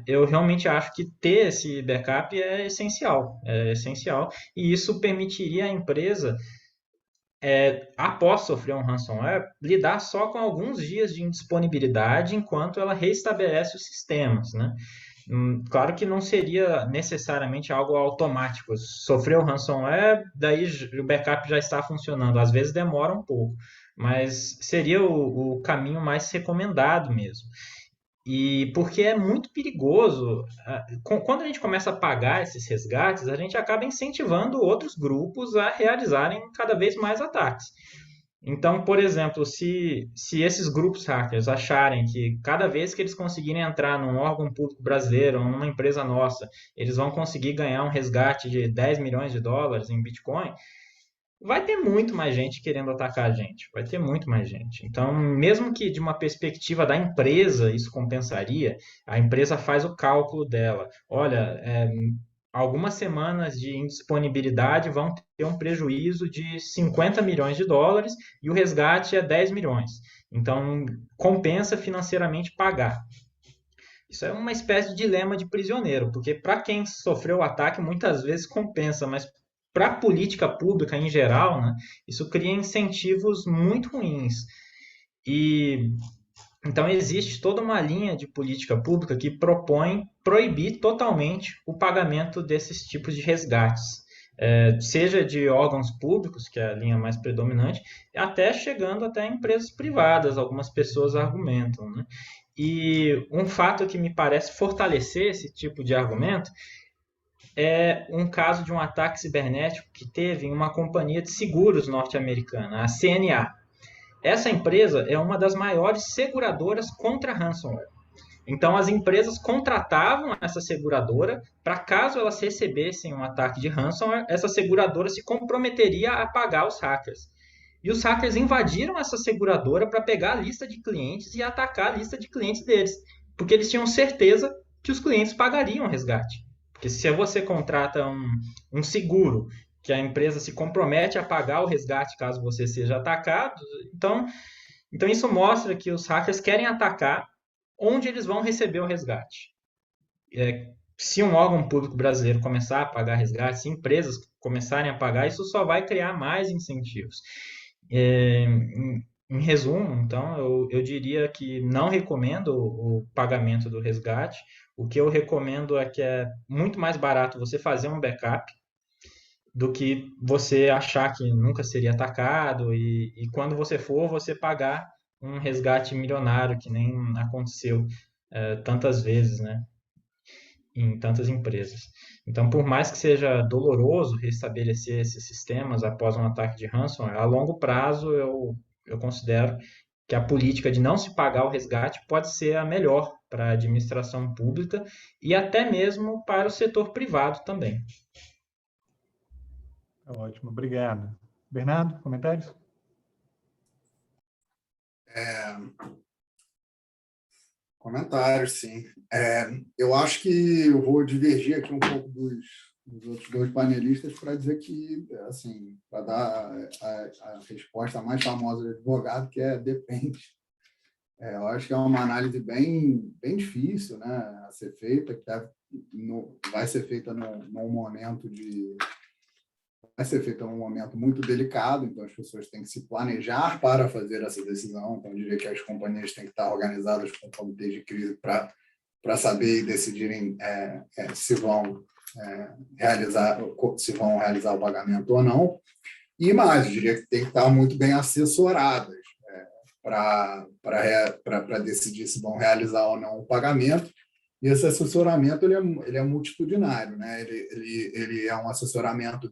eu realmente acho que ter esse backup é essencial, e isso permitiria à empresa, após sofrer um ransomware, lidar só com alguns dias de indisponibilidade enquanto ela reestabelece os sistemas, né? Claro que não seria necessariamente algo automático. Sofreu o ransomware, daí o backup já está funcionando. Às vezes demora um pouco, mas seria o caminho mais recomendado mesmo. E porque é muito perigoso, quando a gente começa a pagar esses resgates, a gente acaba incentivando outros grupos a realizarem cada vez mais ataques. Então, por exemplo, se esses grupos hackers acharem que cada vez que eles conseguirem entrar num órgão público brasileiro ou numa empresa nossa, eles vão conseguir ganhar um resgate de 10 milhões de dólares em Bitcoin, vai ter muito mais gente querendo atacar a gente, vai ter muito mais gente. Então, mesmo que de uma perspectiva da empresa isso compensaria, a empresa faz o cálculo dela. Olha, algumas semanas de indisponibilidade vão ter um prejuízo de 50 milhões de dólares e o resgate é 10 milhões. Então, compensa financeiramente pagar. Isso é uma espécie de dilema de prisioneiro, porque para quem sofreu o ataque muitas vezes compensa, mas para a política pública em geral, né, isso cria incentivos muito ruins. E então existe toda uma linha de política pública que propõe proibir totalmente o pagamento desses tipos de resgates, seja de órgãos públicos, que é a linha mais predominante, até chegando até empresas privadas, algumas pessoas argumentam, né? E um fato que me parece fortalecer esse tipo de argumento é um caso de um ataque cibernético que teve em uma companhia de seguros norte-americana, a CNA. Essa empresa é uma das maiores seguradoras contra ransomware. Então, as empresas contratavam essa seguradora para, caso elas recebessem um ataque de ransomware, essa seguradora se comprometeria a pagar os hackers. E os hackers invadiram essa seguradora para pegar a lista de clientes e atacar a lista de clientes deles, porque eles tinham certeza que os clientes pagariam o resgate. Porque se você contrata um seguro, que a empresa se compromete a pagar o resgate caso você seja atacado, então isso mostra que os hackers querem atacar onde eles vão receber o resgate. Se um órgão público brasileiro começar a pagar resgate, se empresas começarem a pagar, isso só vai criar mais incentivos. Em resumo, então, eu diria que não recomendo o pagamento do resgate. O que eu recomendo é que é muito mais barato você fazer um backup do que você achar que nunca seria atacado e quando você for, você pagar um resgate milionário, que nem aconteceu tantas vezes, né? em tantas empresas. Então, por mais que seja doloroso restabelecer esses sistemas após um ataque de ransomware, a longo prazo eu considero que a política de não se pagar o resgate pode ser a melhor para a administração pública e até mesmo para o setor privado também. Ótimo, obrigado. Bernardo, comentários? Comentários, sim. Eu acho que eu vou divergir aqui um pouco dos outros dois panelistas para dizer que, assim, para dar a resposta mais famosa do advogado, que é depende. Eu acho que é uma análise bem difícil, né, a ser feita, que vai ser feita num momento vai ser feita num momento muito delicado, então as pessoas têm que se planejar para fazer essa decisão. Então, eu diria que as companhias têm que estar organizadas com comitês de crise para saber e decidirem se vão realizar o pagamento ou não. E mais, eu diria que tem que estar muito bem assessoradas para decidir se vão realizar ou não o pagamento. E esse assessoramento ele é multitudinário, né? Ele é um assessoramento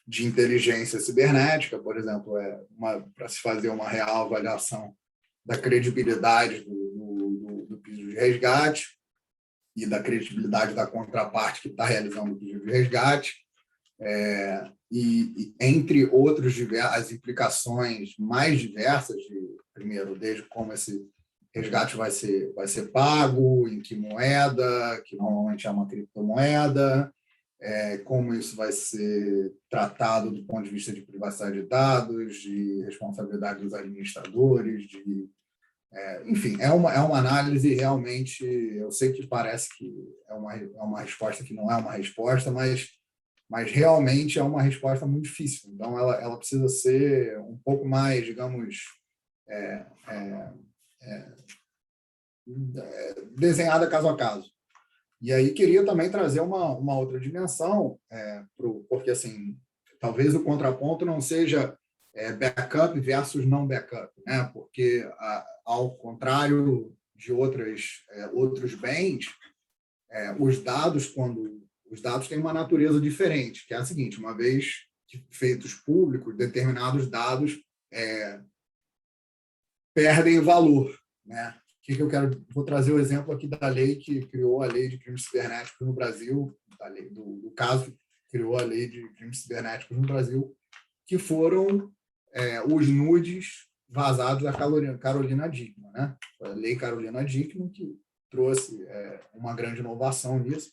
de inteligência cibernética, por exemplo, para se fazer uma real avaliação da credibilidade do pedido de resgate e da credibilidade da contraparte que está realizando o pedido de resgate, e entre outros as implicações mais diversas, primeiro, desde como esse resgate vai ser pago, em que moeda, que normalmente é uma criptomoeda, como isso vai ser tratado do ponto de vista de privacidade de dados, de responsabilidade dos administradores, enfim, é uma análise realmente, eu sei que parece que é uma resposta que não é uma resposta, mas realmente é uma resposta muito difícil. Então, ela precisa ser um pouco mais, digamos, desenhada caso a caso. E aí queria também trazer uma outra dimensão, porque assim, talvez o contraponto não seja backup versus não backup, né? Porque ao contrário de outros bens, os dados têm uma natureza diferente, que é a seguinte: uma vez feitos públicos, determinados dados perdem valor, né? Eu vou trazer o exemplo aqui da lei que criou a lei de crimes cibernéticos no Brasil, do caso que criou a lei de crimes cibernéticos no Brasil, que foram os nudes vazados da Carolina Dickmann, né? A lei Carolina Dickmann que trouxe uma grande inovação nisso.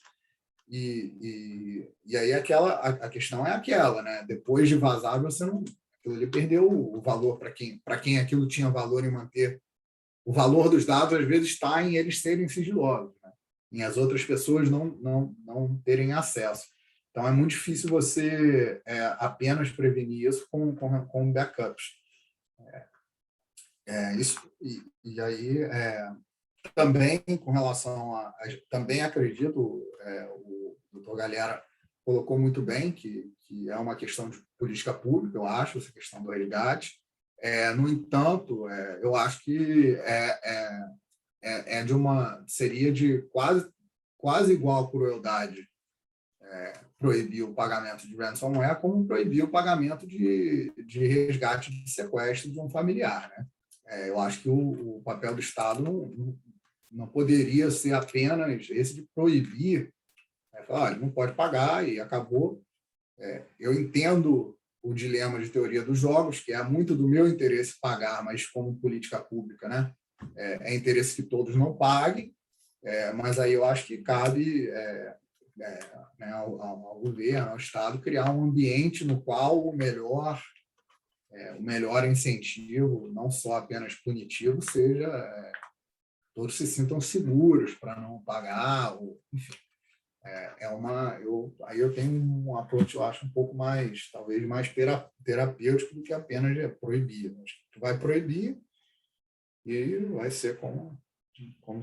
E aí a questão é aquela, né? Depois de vazar, aquilo ali perdeu o valor para quem aquilo tinha valor em manter. O valor dos dados, às vezes, está em eles serem sigilosos, né? Em as outras pessoas não terem acesso. Então, é muito difícil você apenas prevenir isso com backups. Isso, e aí, também, com relação também acredito, o doutor Galera colocou muito bem que é uma questão de política pública, eu acho, essa questão do resgate. No entanto, eu acho que seria de quase igual crueldade proibir o pagamento de ransomware como proibir o pagamento de resgate de sequestro de um familiar, né? Eu acho que o papel do Estado não poderia ser apenas esse de proibir, falar, não pode pagar e acabou. Eu entendo o dilema de teoria dos jogos, que é muito do meu interesse pagar, mas como política pública, né? É interesse que todos não paguem, mas aí eu acho que cabe né, ao governo, ao Estado, criar um ambiente no qual o melhor incentivo, não só apenas punitivo, seja todos se sintam seguros para não pagar, enfim. Aí eu tenho um approach, eu acho, um pouco mais, talvez, mais terapêutico do que apenas proibir. Acho que tu vai proibir e vai ser como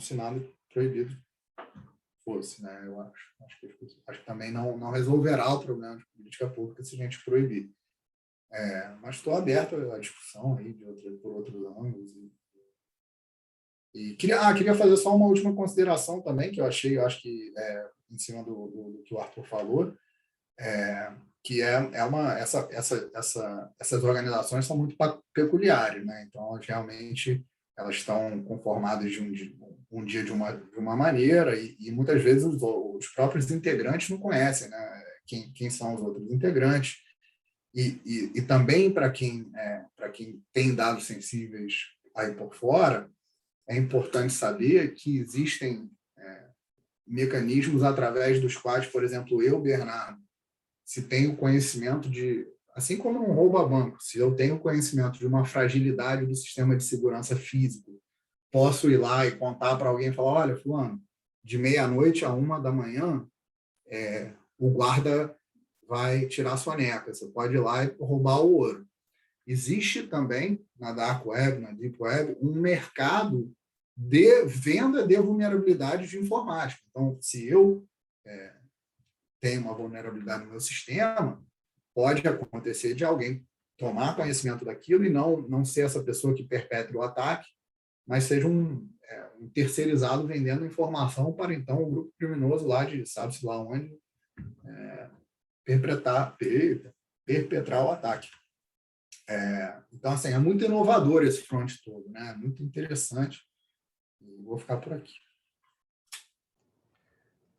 se nada proibido fosse, né? Eu acho que também não resolverá o problema de política pública se a gente proibir. Mas estou aberto à discussão aí por outros ângulos. E queria fazer só uma última consideração também, que eu acho que em cima do que o Arthur falou, que essas organizações são muito peculiares, né? Então, realmente, elas estão conformadas de um dia de uma maneira e muitas vezes os próprios integrantes não conhecem, né? Quem são os outros integrantes. E também para quem tem dados sensíveis aí por fora, é importante saber que existem mecanismos através dos quais, por exemplo, eu, Bernardo, se tenho conhecimento assim como um roubo a banco, se eu tenho conhecimento de uma fragilidade do sistema de segurança físico, posso ir lá e contar para alguém e falar, olha, fulano, de meia-noite a 1h, o guarda vai tirar a soneca, você pode ir lá e roubar o ouro. Existe também, na Dark Web, na Deep Web, um mercado de venda de vulnerabilidades de informática. Então, se eu tenho uma vulnerabilidade no meu sistema, pode acontecer de alguém tomar conhecimento daquilo e não ser essa pessoa que perpetre o ataque, mas seja um terceirizado vendendo informação para, então, o grupo criminoso lá de sabe-se lá onde perpetrar o ataque. Então, assim, é muito inovador esse front todo, né? Muito interessante. Vou ficar por aqui.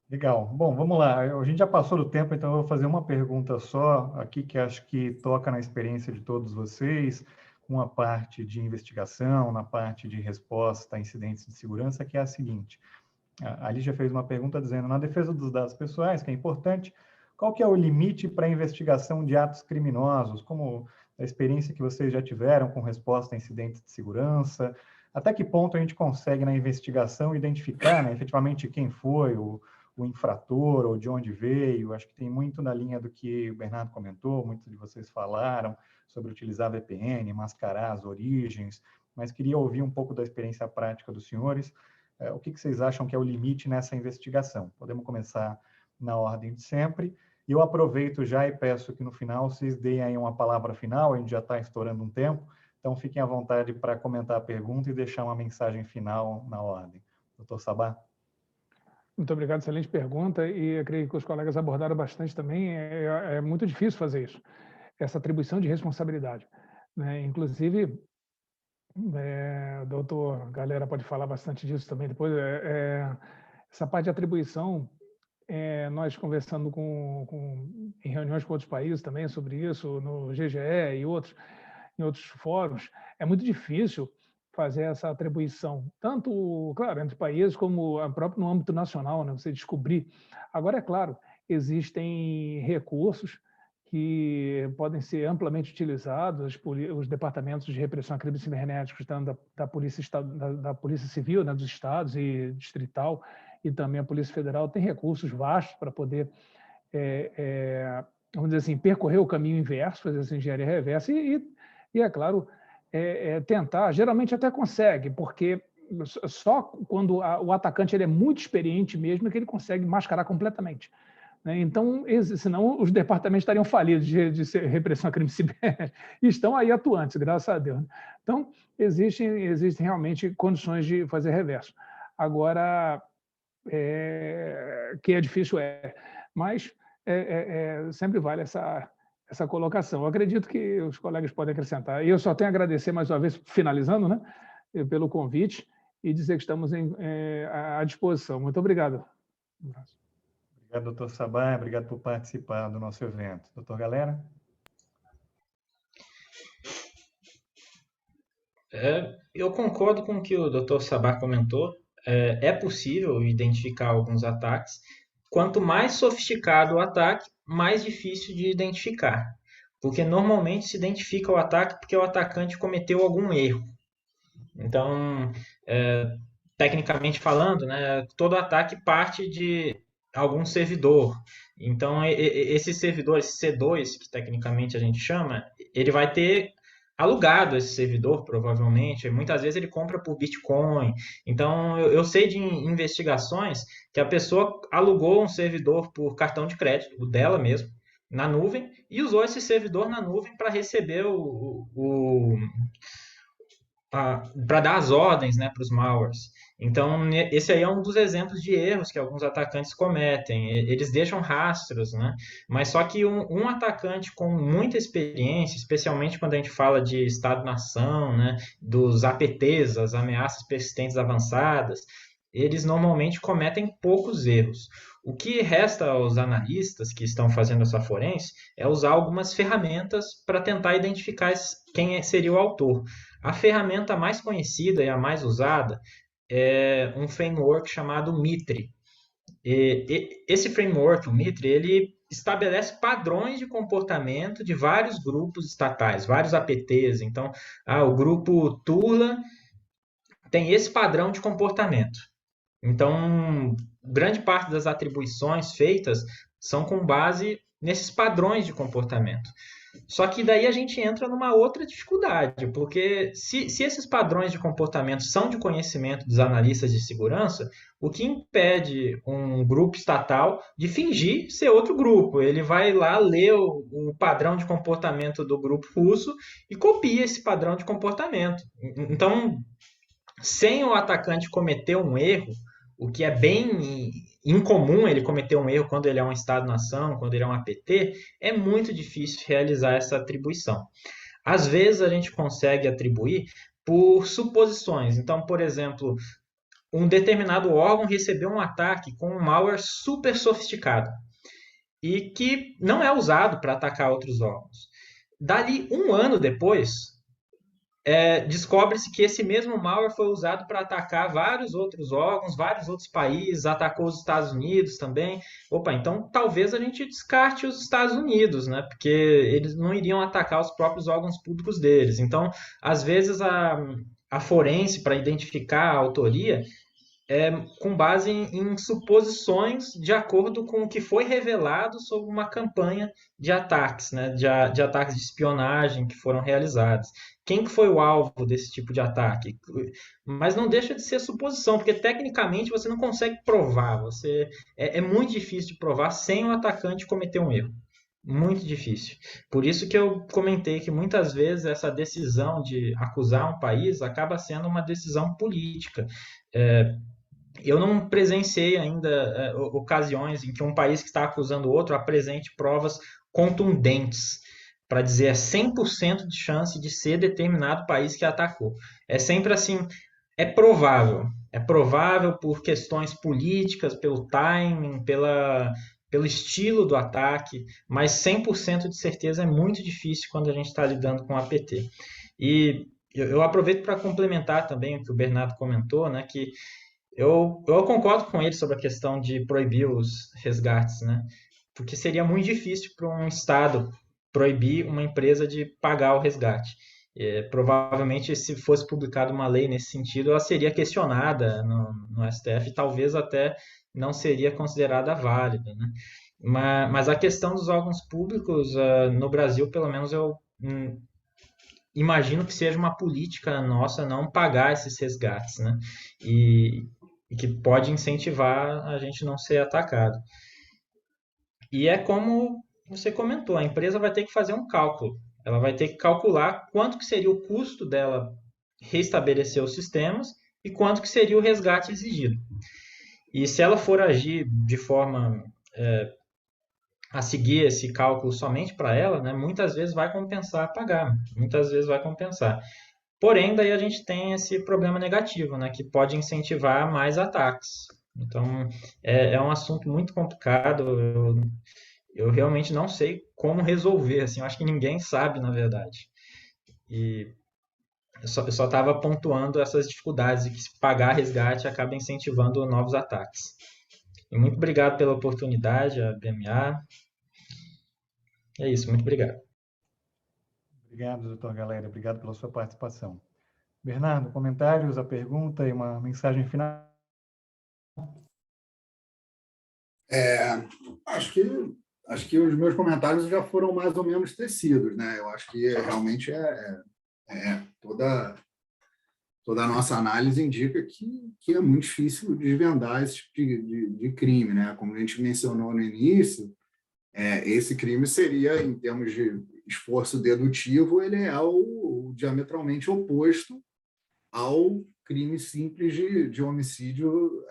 Legal. Bom, vamos lá. A gente já passou do tempo, então eu vou fazer uma pergunta só aqui, que acho que toca na experiência de todos vocês, com a parte de investigação, na parte de resposta a incidentes de segurança, que é a seguinte. A Lígia fez uma pergunta dizendo, na defesa dos dados pessoais, que é importante, qual que é o limite para a investigação de atos criminosos, como a experiência que vocês já tiveram com resposta a incidentes de segurança? Até que ponto a gente consegue, na investigação, identificar, né, efetivamente quem foi o infrator ou de onde veio? Acho que tem muito na linha do que o Bernardo comentou, muitos de vocês falaram sobre utilizar VPN, mascarar as origens, mas queria ouvir um pouco da experiência prática dos senhores. O que vocês acham que é o limite nessa investigação? Podemos começar na ordem de sempre. E eu aproveito já e peço que no final vocês deem aí uma palavra final, a gente já está estourando um tempo, então fiquem à vontade para comentar a pergunta e deixar uma mensagem final na ordem. Doutor Sabá? Muito obrigado, excelente pergunta, e eu creio que os colegas abordaram bastante também. É muito difícil fazer isso, essa atribuição de responsabilidade, né? Inclusive, o doutor Galera pode falar bastante disso também depois. Essa parte de atribuição, nós conversando em reuniões com outros países também sobre isso, no GGE e em outros fóruns, é muito difícil fazer essa atribuição, tanto, claro, entre países, como próprio no âmbito nacional, né? Você descobrir. Agora, é claro, existem recursos que podem ser amplamente utilizados, os departamentos de repressão a crimes cibernéticos da Polícia Civil, né, dos estados e distrital, e também a Polícia Federal, tem recursos vastos para poder, vamos dizer assim, percorrer o caminho inverso, fazer essa engenharia reversa e é claro, tentar, geralmente até consegue, porque só quando o atacante ele é muito experiente mesmo é que ele consegue mascarar completamente, né? Então, senão os departamentos estariam falidos de repressão a crimes cibernéticos e estão aí atuantes, graças a Deus. Então, existem realmente condições de fazer reverso. Agora, que é difícil, mas sempre vale essa colocação. Eu acredito que os colegas podem acrescentar. E eu só tenho a agradecer mais uma vez, finalizando, né, pelo convite e dizer que estamos à disposição. Muito obrigado. Obrigado, doutor Sabá. Obrigado por participar do nosso evento. Doutor Galera? Eu concordo com o que o doutor Sabá comentou. É possível identificar alguns ataques. Quanto mais sofisticado o ataque, mais difícil de identificar. Porque normalmente se identifica o ataque porque o atacante cometeu algum erro. Então, tecnicamente falando, né, todo ataque parte de algum servidor. Então, esse servidor, esse C2, que tecnicamente a gente chama, ele vai ter alugado esse servidor, provavelmente. Muitas vezes ele compra por Bitcoin. Então, eu sei de investigações que a pessoa alugou um servidor por cartão de crédito, o dela mesmo, na nuvem, e usou esse servidor na nuvem para receber para dar as ordens, né, para os malwares. Então, esse aí é um dos exemplos de erros que alguns atacantes cometem. Eles deixam rastros, né? Mas só que um atacante com muita experiência, especialmente quando a gente fala de Estado-nação, né, dos APTs, as ameaças persistentes avançadas, eles normalmente cometem poucos erros. O que resta aos analistas que estão fazendo essa forense é usar algumas ferramentas para tentar identificar quem seria o autor. A ferramenta mais conhecida e a mais usada é um framework chamado Mitre. Esse framework, o Mitre, ele estabelece padrões de comportamento de vários grupos estatais, vários APTs. Então, o grupo Turla tem esse padrão de comportamento. Então, grande parte das atribuições feitas são com base nesses padrões de comportamento. Só que daí a gente entra numa outra dificuldade, porque se esses padrões de comportamento são de conhecimento dos analistas de segurança, o que impede um grupo estatal de fingir ser outro grupo? Ele vai lá ler o padrão de comportamento do grupo russo e copia esse padrão de comportamento. Então, sem o atacante cometer um erro, o que é bem incomum ele cometer um erro quando ele é um Estado-nação, quando ele é um APT, é muito difícil realizar essa atribuição. Às vezes a gente consegue atribuir por suposições. Então, por exemplo, um determinado órgão recebeu um ataque com um malware super sofisticado e que não é usado para atacar outros órgãos. Dali um ano depois, descobre-se que esse mesmo malware foi usado para atacar vários outros órgãos, vários outros países, atacou os Estados Unidos também. Opa, então talvez a gente descarte os Estados Unidos, né? Porque eles não iriam atacar os próprios órgãos públicos deles. Então, às vezes, a forense, para identificar a autoria, com base em suposições de acordo com o que foi revelado sobre uma campanha de ataques, né, de ataques de espionagem que foram realizados. Quem que foi o alvo desse tipo de ataque? Mas não deixa de ser suposição, porque tecnicamente você não consegue provar. É muito difícil de provar sem o atacante cometer um erro. Muito difícil. Por isso que eu comentei que muitas vezes essa decisão de acusar um país acaba sendo uma decisão política. Eu não presenciei ainda ocasiões em que um país que está acusando o outro apresente provas contundentes para dizer 100% de chance de ser determinado país que atacou. É sempre assim, é provável por questões políticas, pelo timing, pelo estilo do ataque, mas 100% de certeza é muito difícil quando a gente está lidando com APT. E eu aproveito para complementar também o que o Bernardo comentou, né, que eu concordo com ele sobre a questão de proibir os resgates, né? Porque seria muito difícil para um Estado proibir uma empresa de pagar o resgate. Provavelmente, se fosse publicada uma lei nesse sentido, ela seria questionada no STF e talvez até não seria considerada válida, né? Mas a questão dos órgãos públicos, no Brasil, pelo menos eu imagino que seja uma política nossa não pagar esses resgates, né? E que pode incentivar a gente não ser atacado. E é como você comentou, a empresa vai ter que fazer um cálculo. Ela vai ter que calcular quanto que seria o custo dela restabelecer os sistemas e quanto que seria o resgate exigido. E se ela for agir de forma a seguir esse cálculo somente para ela, né, muitas vezes vai compensar pagar, muitas vezes vai compensar. Porém, daí a gente tem esse problema negativo, né, que pode incentivar mais ataques. Então, é um assunto muito complicado. Eu realmente não sei como resolver. Assim, eu acho que ninguém sabe, na verdade. E eu só estava pontuando essas dificuldades de que se pagar resgate acaba incentivando novos ataques. E muito obrigado pela oportunidade, a BMA. É isso, muito obrigado. Obrigado, doutor Galera. Obrigado pela sua participação. Bernardo, comentários, a pergunta e uma mensagem final? Acho que os meus comentários já foram mais ou menos tecidos, né? Eu acho que realmente toda a nossa análise indica que é muito difícil desvendar esse tipo de crime, né? Como a gente mencionou no início, esse crime seria, em termos de esforço dedutivo, ele é o diametralmente oposto ao crime simples de homicídio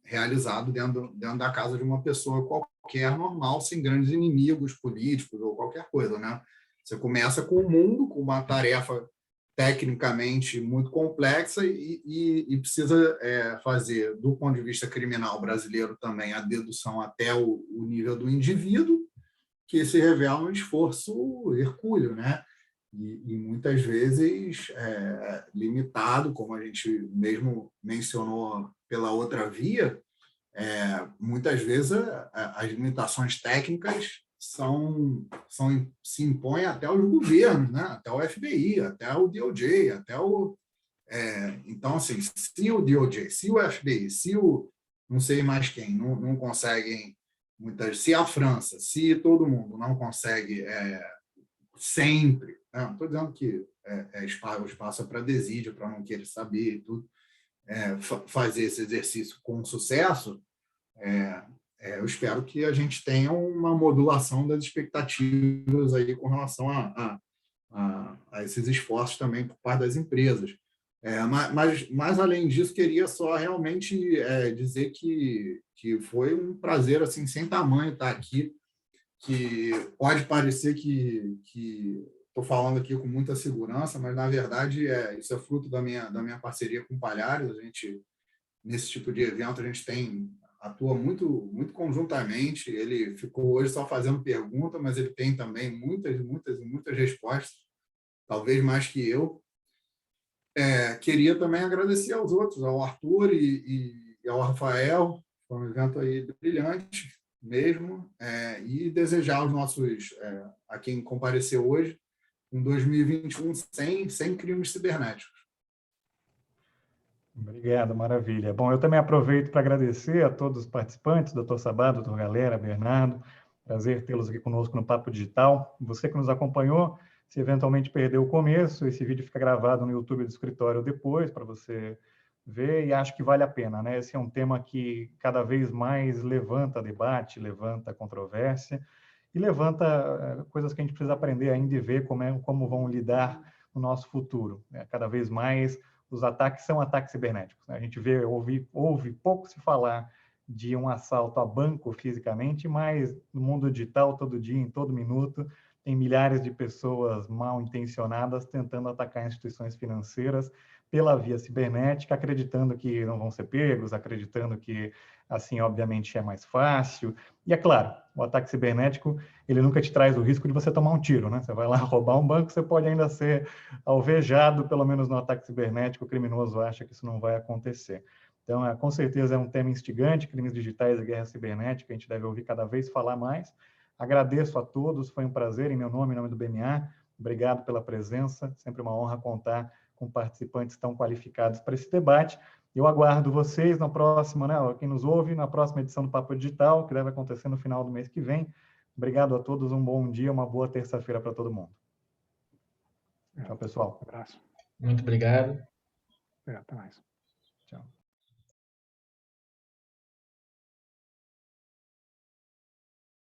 realizado dentro da casa de uma pessoa qualquer, normal, sem grandes inimigos políticos ou qualquer coisa, né? Você começa com o mundo, com uma tarefa tecnicamente muito complexa e precisa fazer, do ponto de vista criminal brasileiro também, a dedução até o nível do indivíduo, que se revela um esforço hercúleo, né? E muitas vezes limitado, como a gente mesmo mencionou pela outra via, muitas vezes as limitações técnicas se impõem até os governos, né? Até o FBI, até o DOJ, então, assim, se o DOJ, se o FBI, se o não sei mais quem não conseguem, se a França, se todo mundo não consegue sempre, né? Não estou dizendo que o espaço é para desídio, para não querer saber e tudo, fazer esse exercício com sucesso, eu espero que a gente tenha uma modulação das expectativas aí com relação a esses esforços também por parte das empresas. Mas, além disso, queria só realmente dizer que foi um prazer assim, sem tamanho estar aqui, que pode parecer que estou falando aqui com muita segurança, mas, na verdade, isso é fruto da minha parceria com o Palhares. A gente, nesse tipo de evento, a gente atua muito, muito conjuntamente. Ele ficou hoje só fazendo pergunta, mas ele tem também muitas, muitas, muitas respostas, talvez mais que eu. Queria também agradecer aos outros, ao Arthur e ao Rafael. Foi um evento aí brilhante mesmo, e desejar aos nossos, a quem compareceu hoje, um 2021 sem crimes cibernéticos. Obrigado, maravilha. Bom, eu também aproveito para agradecer a todos os participantes, doutor Sabá, doutor Galera, Bernardo. Prazer tê-los aqui conosco no Papo Digital. Você que nos acompanhou, se eventualmente perdeu o começo, esse vídeo fica gravado no YouTube do escritório depois, para você ver, e acho que vale a pena, né? Esse é um tema que cada vez mais levanta debate, levanta controvérsia, e levanta coisas que a gente precisa aprender ainda e ver como vão lidar no nosso futuro. Cada vez mais os ataques são ataques cibernéticos. A gente ouve pouco se falar de um assalto a banco fisicamente, mas no mundo digital, todo dia, em todo minuto, tem milhares de pessoas mal intencionadas tentando atacar instituições financeiras pela via cibernética, acreditando que não vão ser pegos, acreditando que assim, obviamente, é mais fácil. E é claro, o ataque cibernético, ele nunca te traz o risco de você tomar um tiro, né? Você vai lá roubar um banco, você pode ainda ser alvejado, pelo menos no ataque cibernético, o criminoso acha que isso não vai acontecer. Então, com certeza é um tema instigante, crimes digitais e guerra cibernética, a gente deve ouvir cada vez falar mais. Agradeço a todos, foi um prazer, em meu nome, em nome do BMA, obrigado pela presença, sempre uma honra contar com participantes tão qualificados para esse debate. Eu aguardo vocês na próxima, né? Quem nos ouve, na próxima edição do Papo Digital, que deve acontecer no final do mês que vem. Obrigado a todos, um bom dia, uma boa terça-feira para todo mundo. Tchau, pessoal. Um abraço. Muito obrigado. Até mais.